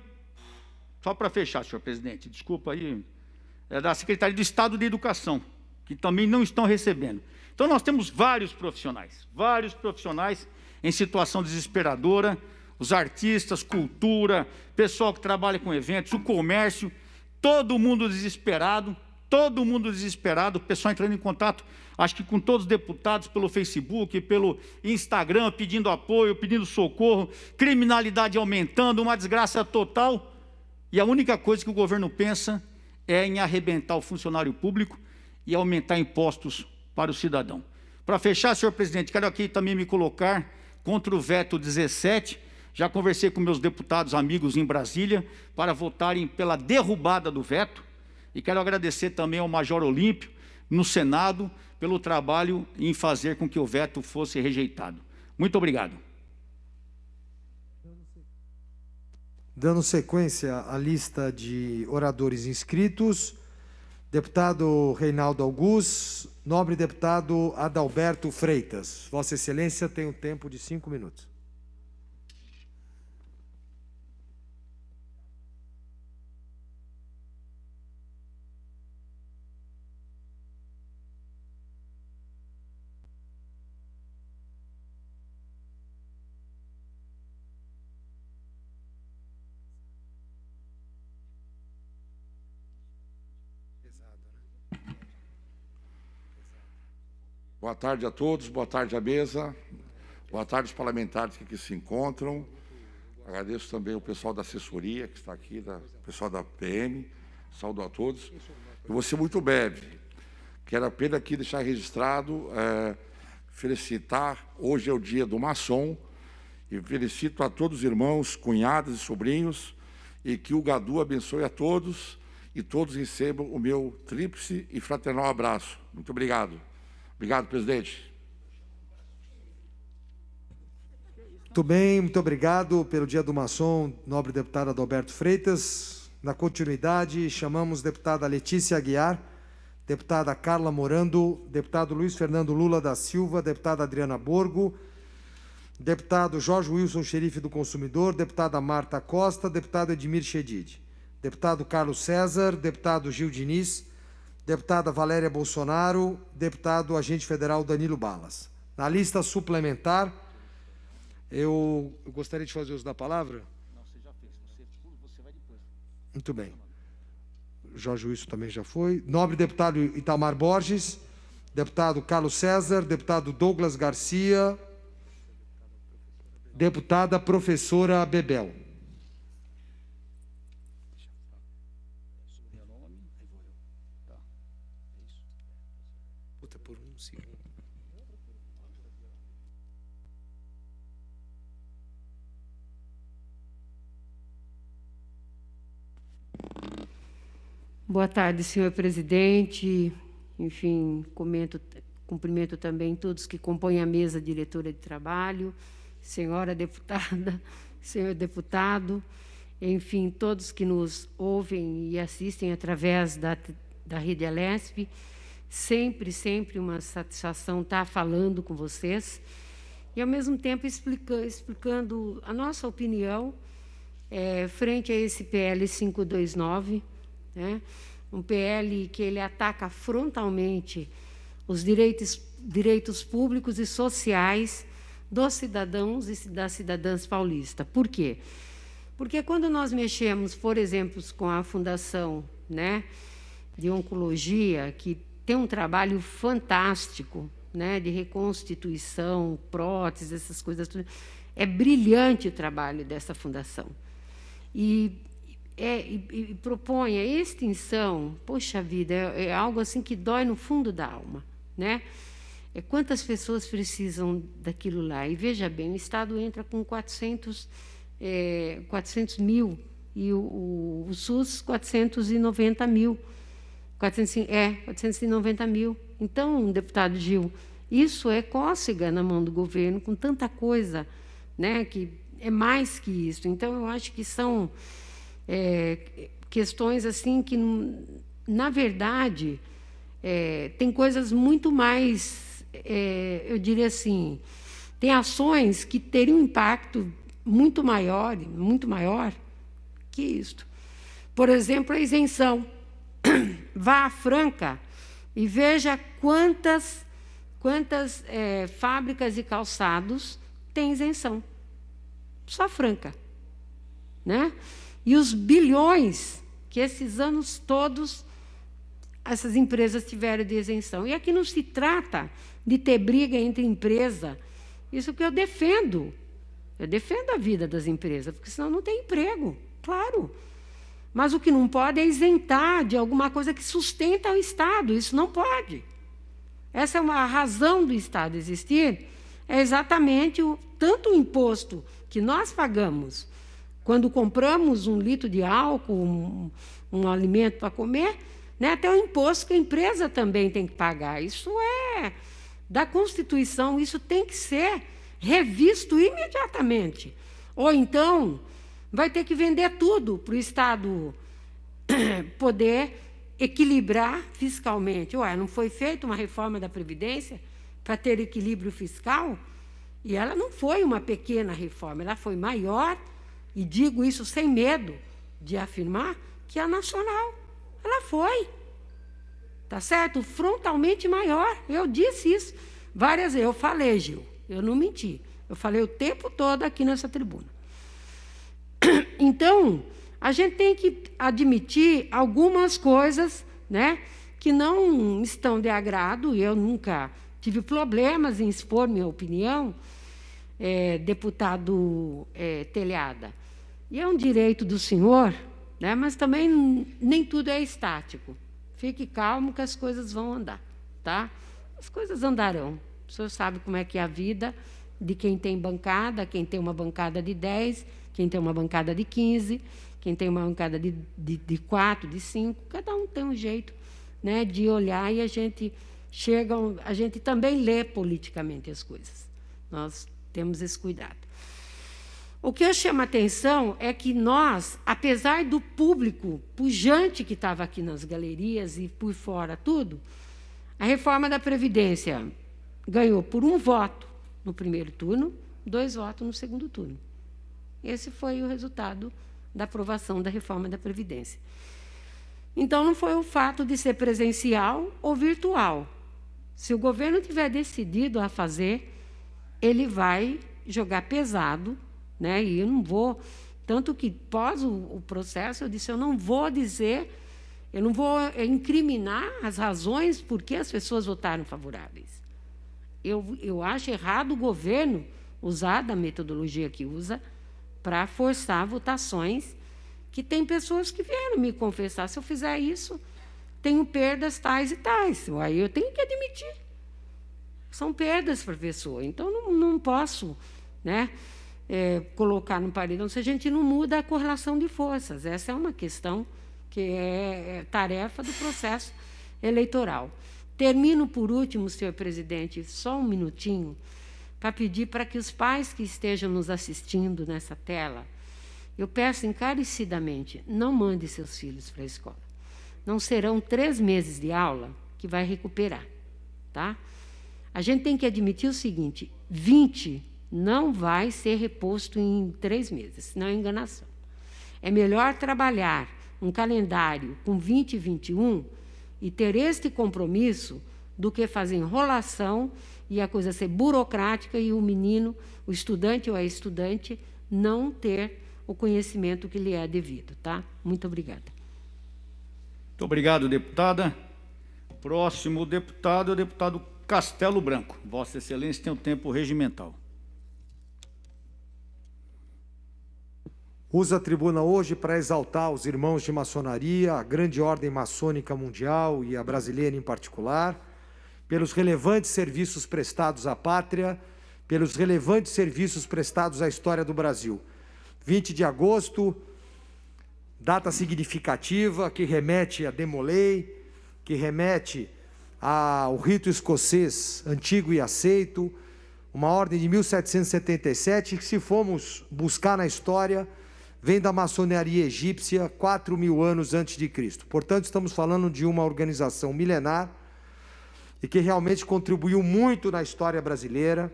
[SPEAKER 1] só para fechar, senhor presidente, desculpa aí, da Secretaria do Estado de Educação, que também não estão recebendo. Então nós temos vários profissionais em situação desesperadora, os artistas, cultura, pessoal que trabalha com eventos, o comércio, todo mundo desesperado, o pessoal entrando em contato, acho que com todos os deputados, pelo Facebook, pelo Instagram, pedindo apoio, pedindo socorro, criminalidade aumentando, uma desgraça total, e a única coisa que o governo pensa é em arrebentar o funcionário público e aumentar impostos para o cidadão. Para fechar, senhor presidente, quero aqui também me colocar contra o veto 17, já conversei com meus deputados amigos em Brasília para votarem pela derrubada do veto, e quero agradecer também ao Major Olímpio, no Senado, pelo trabalho em fazer com que o veto fosse rejeitado. Muito obrigado.
[SPEAKER 2] Dando sequência à lista de oradores inscritos, deputado Reinaldo Augusto, nobre deputado Adalberto Freitas. Vossa Excelência tem um tempo de 5 minutos.
[SPEAKER 6] Boa tarde a todos, boa tarde à mesa, boa tarde aos parlamentares que aqui se encontram. Agradeço também o pessoal da assessoria que está aqui, o pessoal da PM, saúdo a todos. Eu vou ser muito breve. Quero apenas aqui deixar registrado, felicitar, hoje é o dia do maçom, e felicito a todos os irmãos, cunhadas e sobrinhos, e que o Gadu abençoe a todos, e todos recebam o meu tríplice e fraternal abraço. Muito obrigado. Obrigado, presidente.
[SPEAKER 2] Muito bem, muito obrigado pelo Dia do Maçom, nobre deputado Adalberto Freitas. Na continuidade, chamamos deputada Letícia Aguiar, deputada Carla Morando, deputado Luiz Fernando Lula da Silva, deputada Adriana Borgo, deputado Jorge Wilson, xerife do consumidor, deputada Marta Costa, deputado Edmir Chedid, deputado Carlos César, deputado Gil Diniz, deputada Valéria Bolsonaro, deputado agente federal Danilo Balas. Na lista suplementar, eu gostaria de fazer uso da palavra.
[SPEAKER 1] Não, você já fez. Você vai depois.
[SPEAKER 2] Muito bem. Jorge Wilson também já foi. Nobre deputado Itamar Borges, deputado Carlos César, deputado Douglas Garcia, deputada professora Bebel. Por um segundo.
[SPEAKER 7] Boa tarde, senhor presidente. Enfim, cumprimento também todos que compõem a mesa diretora de trabalho, senhora deputada, senhor deputado, enfim, todos que nos ouvem e assistem através da Rede Alesp. Sempre uma satisfação estar falando com vocês e, ao mesmo tempo, explicando a nossa opinião frente a esse PL 529, né? Um PL que ele ataca frontalmente os direitos públicos e sociais dos cidadãos e das cidadãs paulistas. Por quê? Porque quando nós mexemos, por exemplo, com a Fundação, né, de Oncologia, que tem um trabalho fantástico, né, de reconstituição, próteses, essas coisas, tudo. É brilhante o trabalho dessa fundação. E propõe a extinção, poxa vida, é algo assim que dói no fundo da alma, né? Quantas pessoas precisam daquilo lá? E veja bem, o Estado entra com 400 mil e o SUS 490 mil. 490 mil. Então, deputado Gil, isso é cócega na mão do governo, com tanta coisa, né, que é mais que isso. Então, eu acho que são questões assim que, na verdade, tem coisas muito mais, eu diria assim, tem ações que teriam um impacto muito maior que isto. Por exemplo, a isenção. Vá à Franca e veja quantas fábricas e calçados têm isenção. Só Franca, né? E os bilhões que esses anos todos essas empresas tiveram de isenção. E aqui não se trata de ter briga entre empresa. Isso que eu defendo. Eu defendo a vida das empresas, porque senão não tem emprego, claro. Mas o que não pode é isentar de alguma coisa que sustenta o Estado. Isso não pode. Essa é uma razão do Estado existir, é exatamente tanto o imposto que nós pagamos quando compramos um litro de álcool, um alimento para comer, né, até o imposto que a empresa também tem que pagar. Isso é da Constituição, isso tem que ser revisto imediatamente. Ou então vai ter que vender tudo para o Estado poder equilibrar fiscalmente. Ué, não foi feita uma reforma da Previdência para ter equilíbrio fiscal? E ela não foi uma pequena reforma, ela foi maior, e digo isso sem medo de afirmar, que a nacional. Ela foi. Tá certo? Frontalmente maior. Eu disse isso várias vezes. Eu falei, Gil, eu não menti. Eu falei o tempo todo aqui nessa tribuna. Então, a gente tem que admitir algumas coisas, né, que não estão de agrado, e eu nunca tive problemas em expor minha opinião, deputado Telhada. E é um direito do senhor, né? Mas também nem tudo é estático. Fique calmo que as coisas vão andar, tá? As coisas andarão. O senhor sabe como é que é a vida de quem tem bancada, quem tem uma bancada de 10, quem tem uma bancada de 15, quem tem uma bancada de 4, de 5. Cada um tem um jeito, né, de olhar e a gente também lê politicamente as coisas. Nós temos esse cuidado. O que eu chamo a atenção é que nós, apesar do público pujante que estava aqui nas galerias e por fora tudo, a reforma da Previdência ganhou por 1 voto no primeiro turno, 2 votos no segundo turno. Esse foi o resultado da aprovação da reforma da Previdência. Então, não foi o fato de ser presencial ou virtual. Se o governo tiver decidido a fazer, ele vai jogar pesado, né? E eu não vou... Tanto que, após o processo, eu disse, eu não vou incriminar as razões por que as pessoas votaram favoráveis. Eu acho errado o governo usar da metodologia que usa para forçar votações que tem pessoas que vieram me confessar. Se eu fizer isso, tenho perdas tais e tais. Aí eu tenho que admitir. São perdas para a pessoa. Então, não posso, né, colocar no paredão se a gente não muda a correlação de forças. Essa é uma questão que é tarefa do processo eleitoral. Termino, por último, senhor presidente, só um minutinho, para pedir para que os pais que estejam nos assistindo nessa tela, eu peço encarecidamente, não mande seus filhos para a escola. Não serão 3 meses de aula que vai recuperar, tá? A gente tem que admitir o seguinte, 20 não vai ser reposto em 3 meses, senão é enganação. É melhor trabalhar um calendário com 20 e 21 e ter este compromisso do que fazer enrolação e a coisa ser burocrática e o menino, o estudante ou a estudante, não ter o conhecimento que lhe é devido, tá? Muito obrigada.
[SPEAKER 1] Muito obrigado, deputada. Próximo deputado é o deputado Castelo Branco. Vossa Excelência tem o tempo regimental.
[SPEAKER 2] Uso a tribuna hoje para exaltar os irmãos de maçonaria, a grande ordem maçônica mundial e a brasileira em particular, pelos relevantes serviços prestados à pátria, pelos relevantes serviços prestados à história do Brasil. 20 de agosto, data significativa que remete a Demolei, que remete ao rito escocês antigo e aceito, uma ordem de 1777, que, se formos buscar na história, vem da maçonaria egípcia 4.000 anos antes de Cristo. Portanto, estamos falando de uma organização milenar e que realmente contribuiu muito na história brasileira,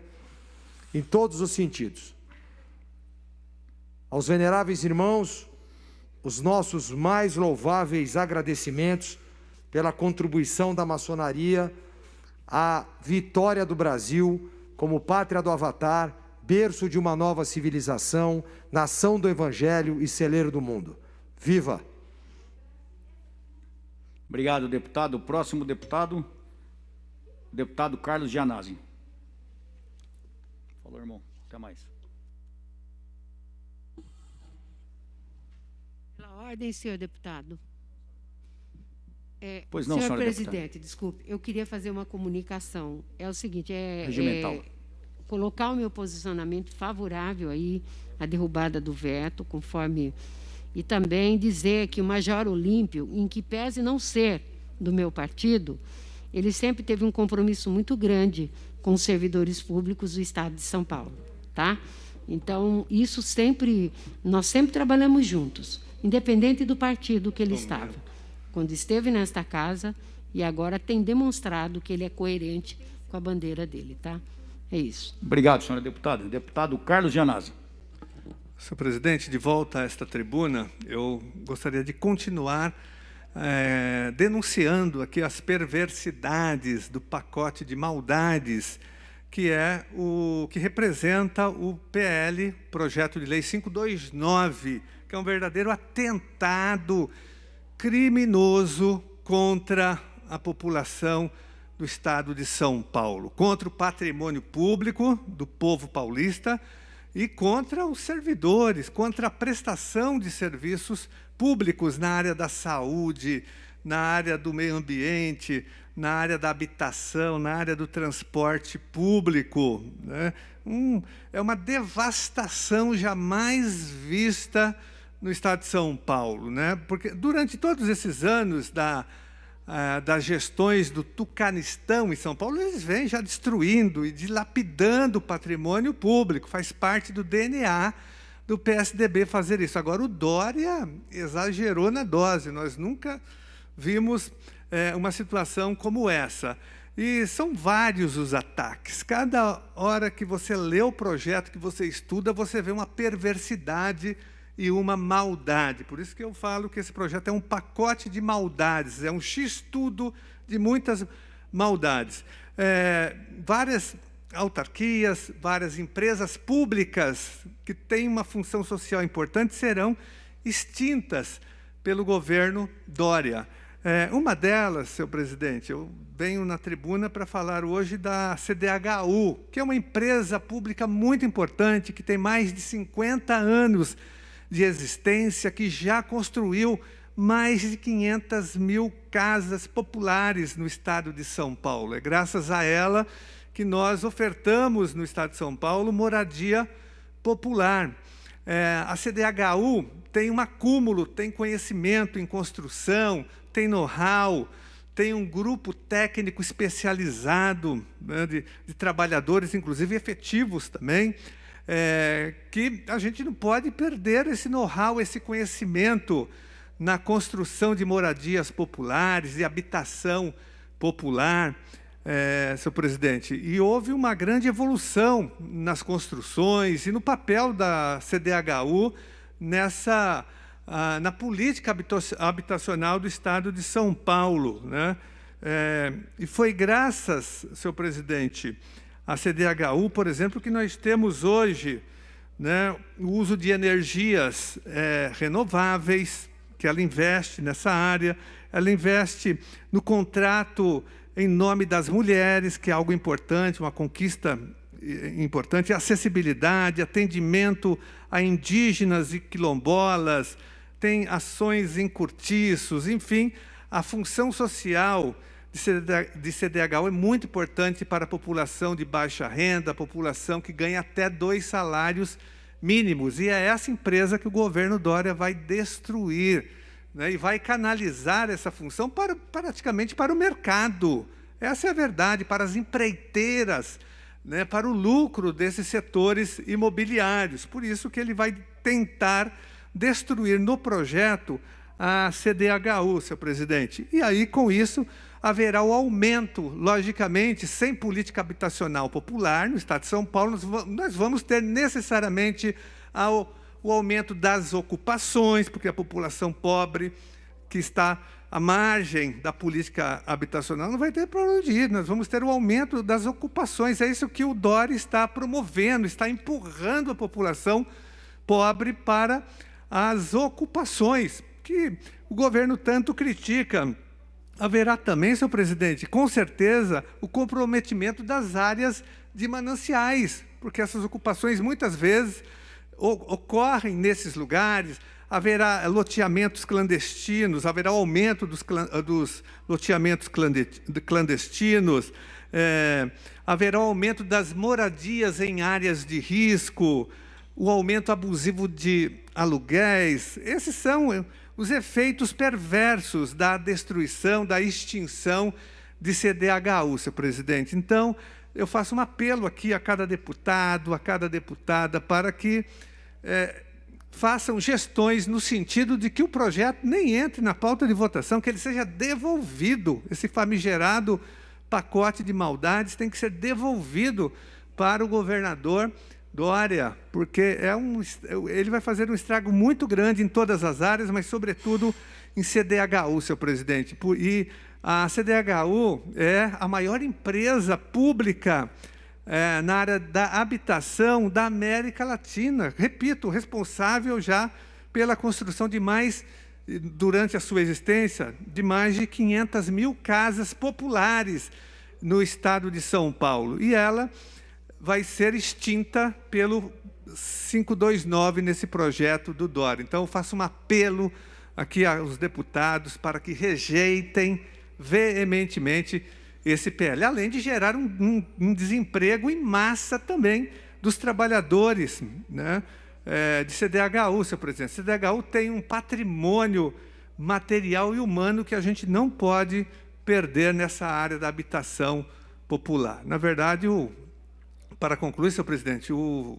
[SPEAKER 2] em todos os sentidos. Aos veneráveis irmãos, os nossos mais louváveis agradecimentos pela contribuição da maçonaria à vitória do Brasil como pátria do Avatar, berço de uma nova civilização, nação do Evangelho e celeiro do mundo. Viva!
[SPEAKER 1] Obrigado, deputado. O próximo deputado, o deputado Carlos Gianazzi. Falou, irmão. Até mais.
[SPEAKER 7] Pela ordem, senhor deputado.
[SPEAKER 1] Pois não,
[SPEAKER 7] senhor presidente,
[SPEAKER 1] deputada.
[SPEAKER 7] desculpe, eu queria fazer uma comunicação. É o seguinte,
[SPEAKER 1] regimental.
[SPEAKER 7] Colocar o meu posicionamento favorável aí à derrubada do veto, conforme... E também dizer que o Major Olímpio, em que pese não ser do meu partido, ele sempre teve um compromisso muito grande com os servidores públicos do Estado de São Paulo, tá? Então, isso sempre... Nós sempre trabalhamos juntos, independente do partido que ele estava. Quando esteve nesta casa, e agora tem demonstrado que ele é coerente com a bandeira dele, tá? É isso.
[SPEAKER 1] Obrigado, senhora deputada. Deputado Carlos Gianazzi.
[SPEAKER 3] Senhor presidente, de volta a esta tribuna, eu gostaria de continuar denunciando aqui as perversidades do pacote de maldades que é o que representa o PL, Projeto de Lei 529, que é um verdadeiro atentado criminoso contra a população do Estado de São Paulo, contra o patrimônio público do povo paulista e contra os servidores, contra a prestação de serviços públicos na área da saúde, na área do meio ambiente, na área da habitação, na área do transporte público, né? É uma devastação jamais vista no Estado de São Paulo, né? Porque durante todos esses anos das gestões do Tucanistão em São Paulo, eles vêm já destruindo e dilapidando o patrimônio público, faz parte do DNA do PSDB fazer isso. Agora, o Dória exagerou na dose, nós nunca vimos uma situação como essa. E são vários os ataques. Cada hora que você lê o projeto, que você estuda, você vê uma perversidade e uma maldade. Por isso que eu falo que esse projeto é um pacote de maldades, é um X-tudo de muitas maldades. Várias autarquias, várias empresas públicas que têm uma função social importante serão extintas pelo governo Dória. Uma delas, senhor presidente, eu venho na tribuna para falar hoje da CDHU, que é uma empresa pública muito importante, que tem mais de 50 anos de existência, que já construiu mais de 500 mil casas populares no estado de São Paulo. É graças a ela que nós ofertamos no estado de São Paulo moradia popular. A CDHU tem um acúmulo, tem conhecimento em construção, tem know-how, tem um grupo técnico especializado, né, de trabalhadores, inclusive efetivos também, que a gente não pode perder esse know-how, esse conhecimento na construção de moradias populares e habitação popular, senhor presidente. E houve uma grande evolução nas construções e no papel da CDHU na política habitacional do Estado de São Paulo, né? E foi graças, senhor presidente, à CDHU, por exemplo, que nós temos hoje, né, o uso de energias renováveis, que ela investe nessa área, ela investe no contrato em nome das mulheres, que é algo importante, uma conquista importante, acessibilidade, atendimento a indígenas e quilombolas, tem ações em cortiços, enfim, a função social de CDHU é muito importante para a população de baixa renda, a população que ganha até 2 salários mínimos. E é essa empresa que o governo Dória vai destruir, né, e vai canalizar essa função praticamente para o mercado. Essa é a verdade, para as empreiteiras, né, para o lucro desses setores imobiliários. Por isso que ele vai tentar destruir no projeto a CDHU, senhor presidente. E aí, com isso, haverá o aumento, logicamente, sem política habitacional popular no Estado de São Paulo, nós vamos ter necessariamente o aumento das ocupações, porque a população pobre que está à margem da política habitacional não vai ter para onde ir, nós vamos ter o aumento das ocupações. É isso que o Dória está promovendo, está empurrando a população pobre para as ocupações, que o governo tanto critica. Haverá também, senhor presidente, com certeza, o comprometimento das áreas de mananciais, porque essas ocupações muitas vezes ocorrem nesses lugares, haverá loteamentos clandestinos, haverá aumento dos loteamentos clandestinos, haverá aumento das moradias em áreas de risco, o aumento abusivo de aluguéis. Esses são os efeitos perversos da destruição, da extinção de CDHU, senhor presidente. Então, eu faço um apelo aqui a cada deputado, a cada deputada, para que façam gestões no sentido de que o projeto nem entre na pauta de votação, que ele seja devolvido. Esse famigerado pacote de maldades tem que ser devolvido para o governador Dória, porque ele vai fazer um estrago muito grande em todas as áreas, mas, sobretudo, em CDHU, senhor presidente. E a CDHU é a maior empresa pública na área da habitação da América Latina. Repito, responsável já pela construção de durante a sua existência, de mais de 500 mil casas populares. no estado de São Paulo. E ela vai ser extinta pelo 529 nesse projeto do Dória. Então, eu faço um apelo aqui aos deputados para que rejeitem veementemente esse PL, além de gerar um desemprego em massa também dos trabalhadores, né, de CDHU, senhor presidente. CDHU tem um patrimônio material e humano que a gente não pode perder nessa área da habitação popular. Na verdade, para concluir, senhor presidente, o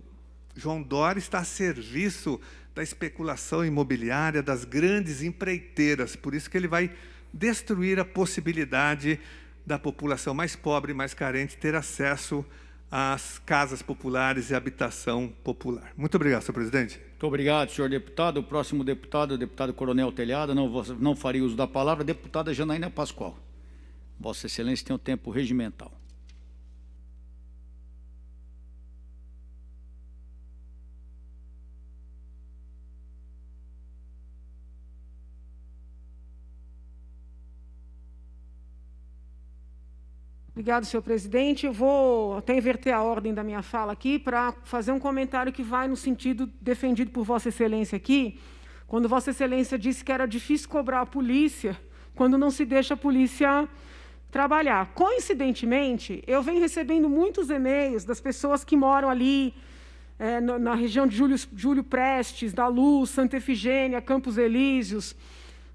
[SPEAKER 3] João Dória está a serviço da especulação imobiliária, das grandes empreiteiras, por isso que ele vai destruir a possibilidade da população mais pobre e mais carente ter acesso às casas populares e habitação popular. Muito obrigado, senhor presidente.
[SPEAKER 1] Muito obrigado, senhor deputado. O próximo deputado, o deputado Coronel Telhada, não faria uso da palavra, deputada Janaína Pascoal. Vossa Excelência tem o tempo regimental.
[SPEAKER 5] Obrigado, senhor presidente. Eu vou até inverter a ordem da minha fala aqui para fazer um comentário que vai no sentido defendido por Vossa Excelência aqui, quando Vossa Excelência disse que era difícil cobrar a polícia quando não se deixa a polícia trabalhar. Coincidentemente, eu venho recebendo muitos e-mails das pessoas que moram ali na região de Júlio Prestes, da Luz, Santa Efigênia, Campos Elíseos,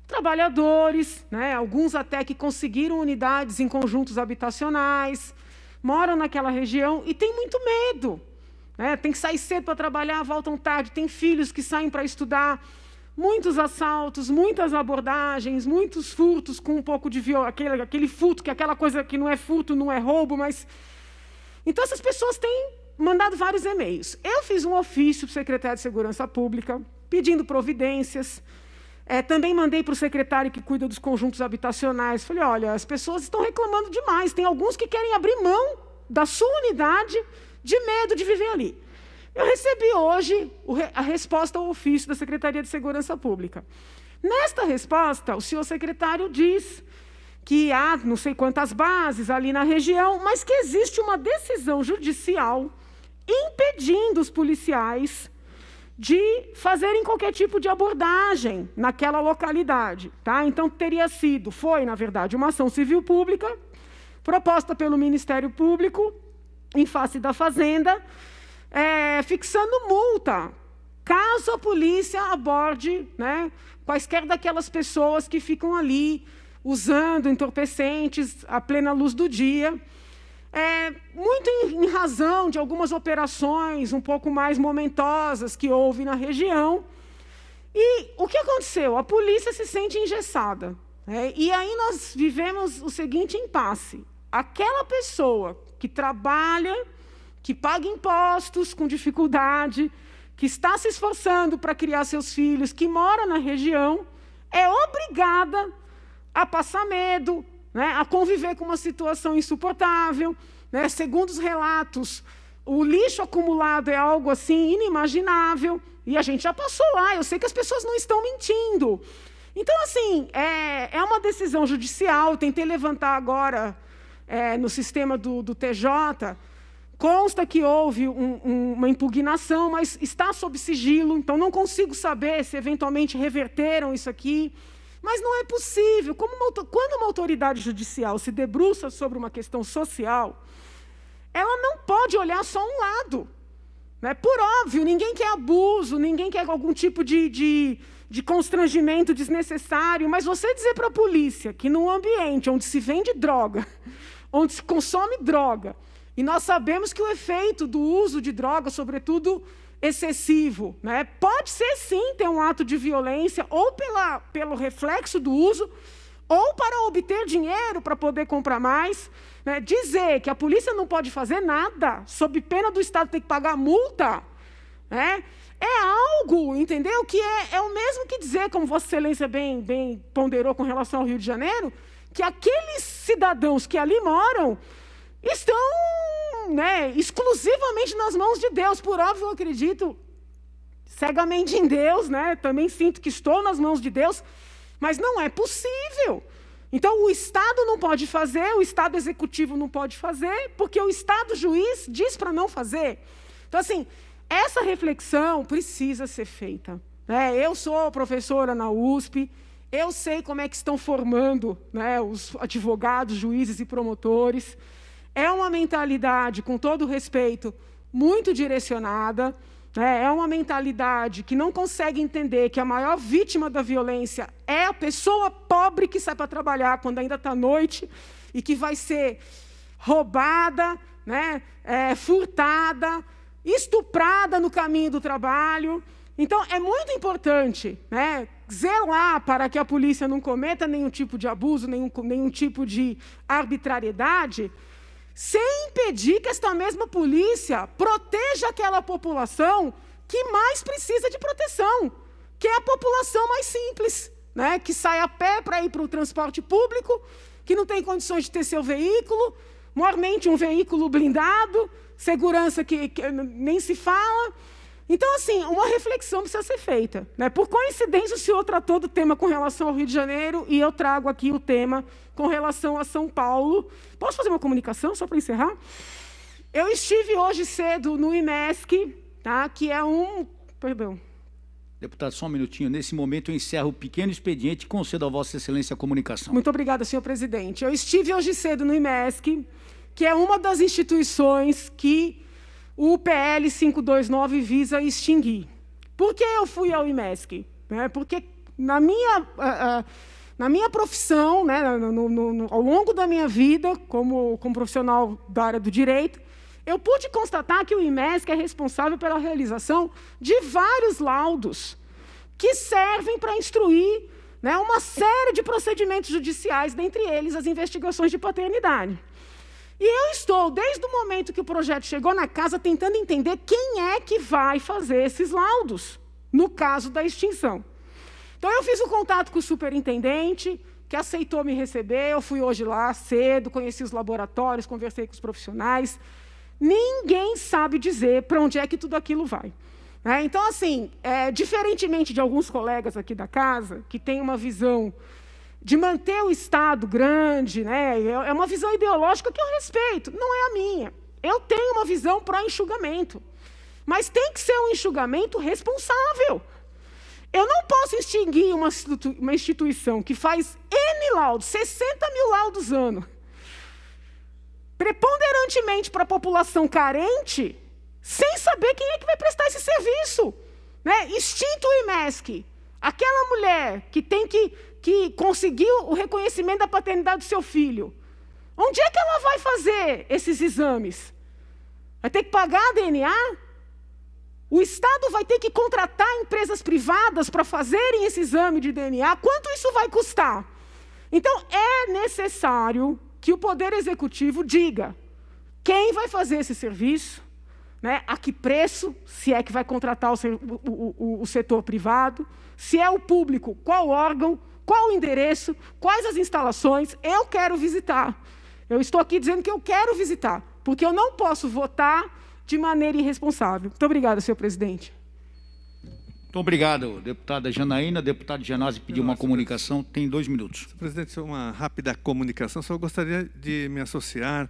[SPEAKER 5] trabalhadores, né, alguns até que conseguiram unidades em conjuntos habitacionais, moram naquela região e têm muito medo. Né, tem que sair cedo para trabalhar, voltam tarde, tem filhos que saem para estudar, muitos assaltos, muitas abordagens, muitos furtos com um pouco de violência, aquele furto, que é aquela coisa que não é furto, não é roubo, mas... Então, essas pessoas têm mandado vários e-mails. Eu fiz um ofício para o secretário de Segurança Pública, pedindo providências. Também mandei para o secretário que cuida dos conjuntos habitacionais. Falei, olha, as pessoas estão reclamando demais. Tem alguns que querem abrir mão da sua unidade de medo de viver ali. Eu recebi hoje a resposta ao ofício da Secretaria de Segurança Pública. Nesta resposta, o senhor secretário diz que há não sei quantas bases ali na região, mas que existe uma decisão judicial impedindo os policiais de fazerem qualquer tipo de abordagem naquela localidade. Tá? Então, foi, na verdade, uma ação civil pública proposta pelo Ministério Público em face da Fazenda, fixando multa, caso a polícia aborde, né, quaisquer daquelas pessoas que ficam ali usando entorpecentes à plena luz do dia, muito em razão de algumas operações um pouco mais momentosas que houve na região. E o que aconteceu? A polícia se sente engessada. E aí nós vivemos o seguinte impasse. Aquela pessoa que trabalha, que paga impostos com dificuldade, que está se esforçando para criar seus filhos, que mora na região, é obrigada a passar medo, né, a conviver com uma situação insuportável. Né? Segundo os relatos, o lixo acumulado é algo assim inimaginável, e a gente já passou lá, eu sei que as pessoas não estão mentindo. Então, assim, é uma decisão judicial, tentei levantar agora no sistema do TJ, consta que houve uma impugnação, mas está sob sigilo, então não consigo saber se eventualmente reverteram isso aqui. Mas não é possível. Quando uma autoridade judicial se debruça sobre uma questão social, ela não pode olhar só um lado. Né? Por óbvio, ninguém quer abuso, ninguém quer algum tipo de constrangimento desnecessário, mas você dizer para a polícia que num ambiente onde se vende droga, onde se consome droga, e nós sabemos que o efeito do uso de droga, sobretudo excessivo, né, pode ser sim ter um ato de violência, ou pelo reflexo do uso, ou para obter dinheiro para poder comprar mais. Né, dizer que a polícia não pode fazer nada, sob pena do Estado ter que pagar multa, né, é algo, entendeu? Que é o mesmo que dizer, como Vossa Excelência bem ponderou com relação ao Rio de Janeiro, que aqueles cidadãos que ali moram estão, né, exclusivamente nas mãos de Deus. Por óbvio, eu acredito cegamente em Deus, né? Também sinto que estou nas mãos de Deus, mas não é possível Então, o Estado não pode fazer, o Estado executivo não pode fazer, porque o Estado juiz diz para não fazer. Então, assim, essa reflexão precisa ser feita. Eu sou professora na USP, eu sei como é que estão formando, né, os advogados, juízes e promotores. É uma mentalidade, com todo respeito, muito direcionada. É uma mentalidade que não consegue entender que a maior vítima da violência é a pessoa pobre que sai para trabalhar quando ainda está à noite e que vai ser roubada, né, furtada, estuprada no caminho do trabalho. Então, é muito importante, né, zelar para que a polícia não cometa nenhum tipo de abuso, nenhum tipo de arbitrariedade, sem impedir que esta mesma polícia proteja aquela população que mais precisa de proteção, que é a população mais simples, né? Que sai a pé para ir para o transporte público, que não tem condições de ter seu veículo, maiormente um veículo blindado, segurança que nem se fala. Então, assim, uma reflexão precisa ser feita, né? Por coincidência, o senhor tratou do tema com relação ao Rio de Janeiro e eu trago aqui o tema com relação a São Paulo. Posso fazer uma comunicação, só para encerrar? Eu estive hoje cedo no IMESC, tá? Que é um... Perdão.
[SPEAKER 1] Deputado, só um minutinho. Nesse momento, eu encerro o pequeno expediente e concedo a Vossa Excelência a comunicação.
[SPEAKER 5] Muito obrigada, senhor presidente. Eu estive hoje cedo no IMESC, que é uma das instituições que o PL 529 visa extinguir. Por que eu fui ao IMESC? Porque na minha profissão, né, ao longo da minha vida, como profissional da área do direito, eu pude constatar que o IMESC é responsável pela realização de vários laudos que servem para instruir, né, uma série de procedimentos judiciais, dentre eles as investigações de paternidade. E eu estou, desde o momento que o projeto chegou na casa, tentando entender quem é que vai fazer esses laudos, no caso da extinção. Então, eu fiz o contato com o superintendente, que aceitou me receber, eu fui hoje lá cedo, conheci os laboratórios, conversei com os profissionais. Ninguém sabe dizer para onde é que tudo aquilo vai. Então, assim, diferentemente de alguns colegas aqui da casa, que têm uma visão de manter o Estado grande, né? É uma visão ideológica que eu respeito, não é a minha. Eu tenho uma visão pró-enxugamento, mas tem que ser um enxugamento responsável. Eu não posso extinguir uma instituição que faz N laudos, 60 mil laudos ano, preponderantemente para a população carente, sem saber quem é que vai prestar esse serviço. Né? Extinto o IMESC, aquela mulher que tem que conseguiu o reconhecimento da paternidade do seu filho, onde é que ela vai fazer esses exames? Vai ter que pagar a DNA? O Estado vai ter que contratar empresas privadas para fazerem esse exame de DNA? Quanto isso vai custar? Então, é necessário que o Poder Executivo diga quem vai fazer esse serviço, né, a que preço, se é que vai contratar o setor privado, se é o público, qual órgão, qual o endereço, quais as instalações. Eu quero visitar. Eu estou aqui dizendo que eu quero visitar, porque eu não posso votar de maneira irresponsável. Muito obrigada, senhor presidente.
[SPEAKER 1] Muito obrigado, deputada Janaína. Deputado Genasi pediu uma comunicação, tem 2 minutos.
[SPEAKER 3] Senhor presidente, uma rápida comunicação. Só gostaria de me associar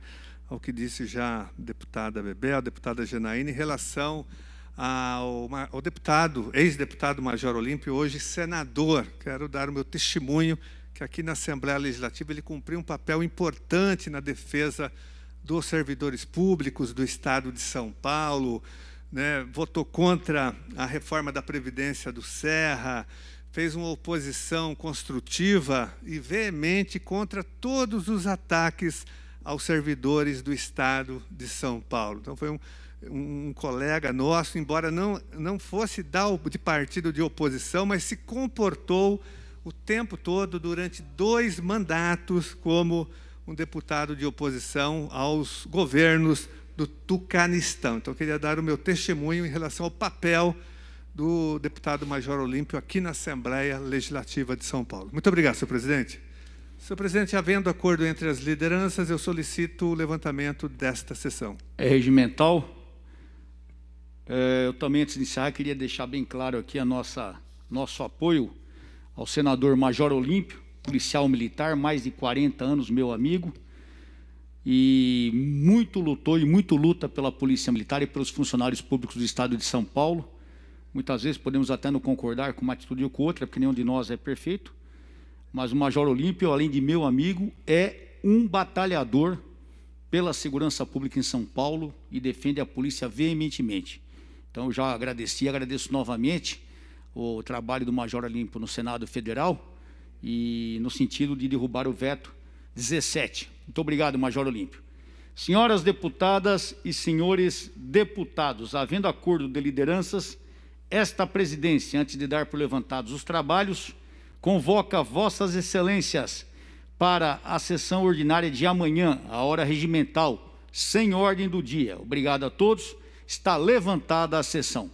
[SPEAKER 3] ao que disse já a deputada Bebel, a deputada Janaína, em relação ao deputado, ex-deputado Major Olímpio, hoje senador. Quero dar o meu testemunho que aqui na Assembleia Legislativa ele cumpriu um papel importante na defesa dos servidores públicos do Estado de São Paulo, né? Votou contra a reforma da Previdência do Serra, fez uma oposição construtiva e veemente contra todos os ataques aos servidores do Estado de São Paulo. Então, foi um colega nosso, embora não fosse de partido de oposição, mas se comportou o tempo todo, durante 2 mandatos, como um deputado de oposição aos governos do Tucanistão. Então, eu queria dar o meu testemunho em relação ao papel do deputado Major Olímpio aqui na Assembleia Legislativa de São Paulo. Muito obrigado, senhor presidente. Senhor presidente, havendo acordo entre as lideranças, eu solicito o levantamento desta sessão.
[SPEAKER 1] É regimental. Eu também, antes de encerrar, queria deixar bem claro aqui nosso apoio ao senador Major Olímpio, policial militar, mais de 40 anos, meu amigo, e muito lutou e muito luta pela Polícia Militar e pelos funcionários públicos do Estado de São Paulo. Muitas vezes podemos até não concordar com uma atitude ou com outra, porque nenhum de nós é perfeito, mas o Major Olímpio, além de meu amigo, é um batalhador pela segurança pública em São Paulo e defende a polícia veementemente. Então, eu já agradeci, agradeço novamente o trabalho do Major Olímpio no Senado Federal e no sentido de derrubar o veto 17. Muito obrigado, Major Olímpio. Senhoras deputadas e senhores deputados, havendo acordo de lideranças, esta presidência, antes de dar por levantados os trabalhos, convoca vossas excelências para a sessão ordinária de amanhã, a hora regimental, sem ordem do dia. Obrigado a todos. Está levantada a sessão.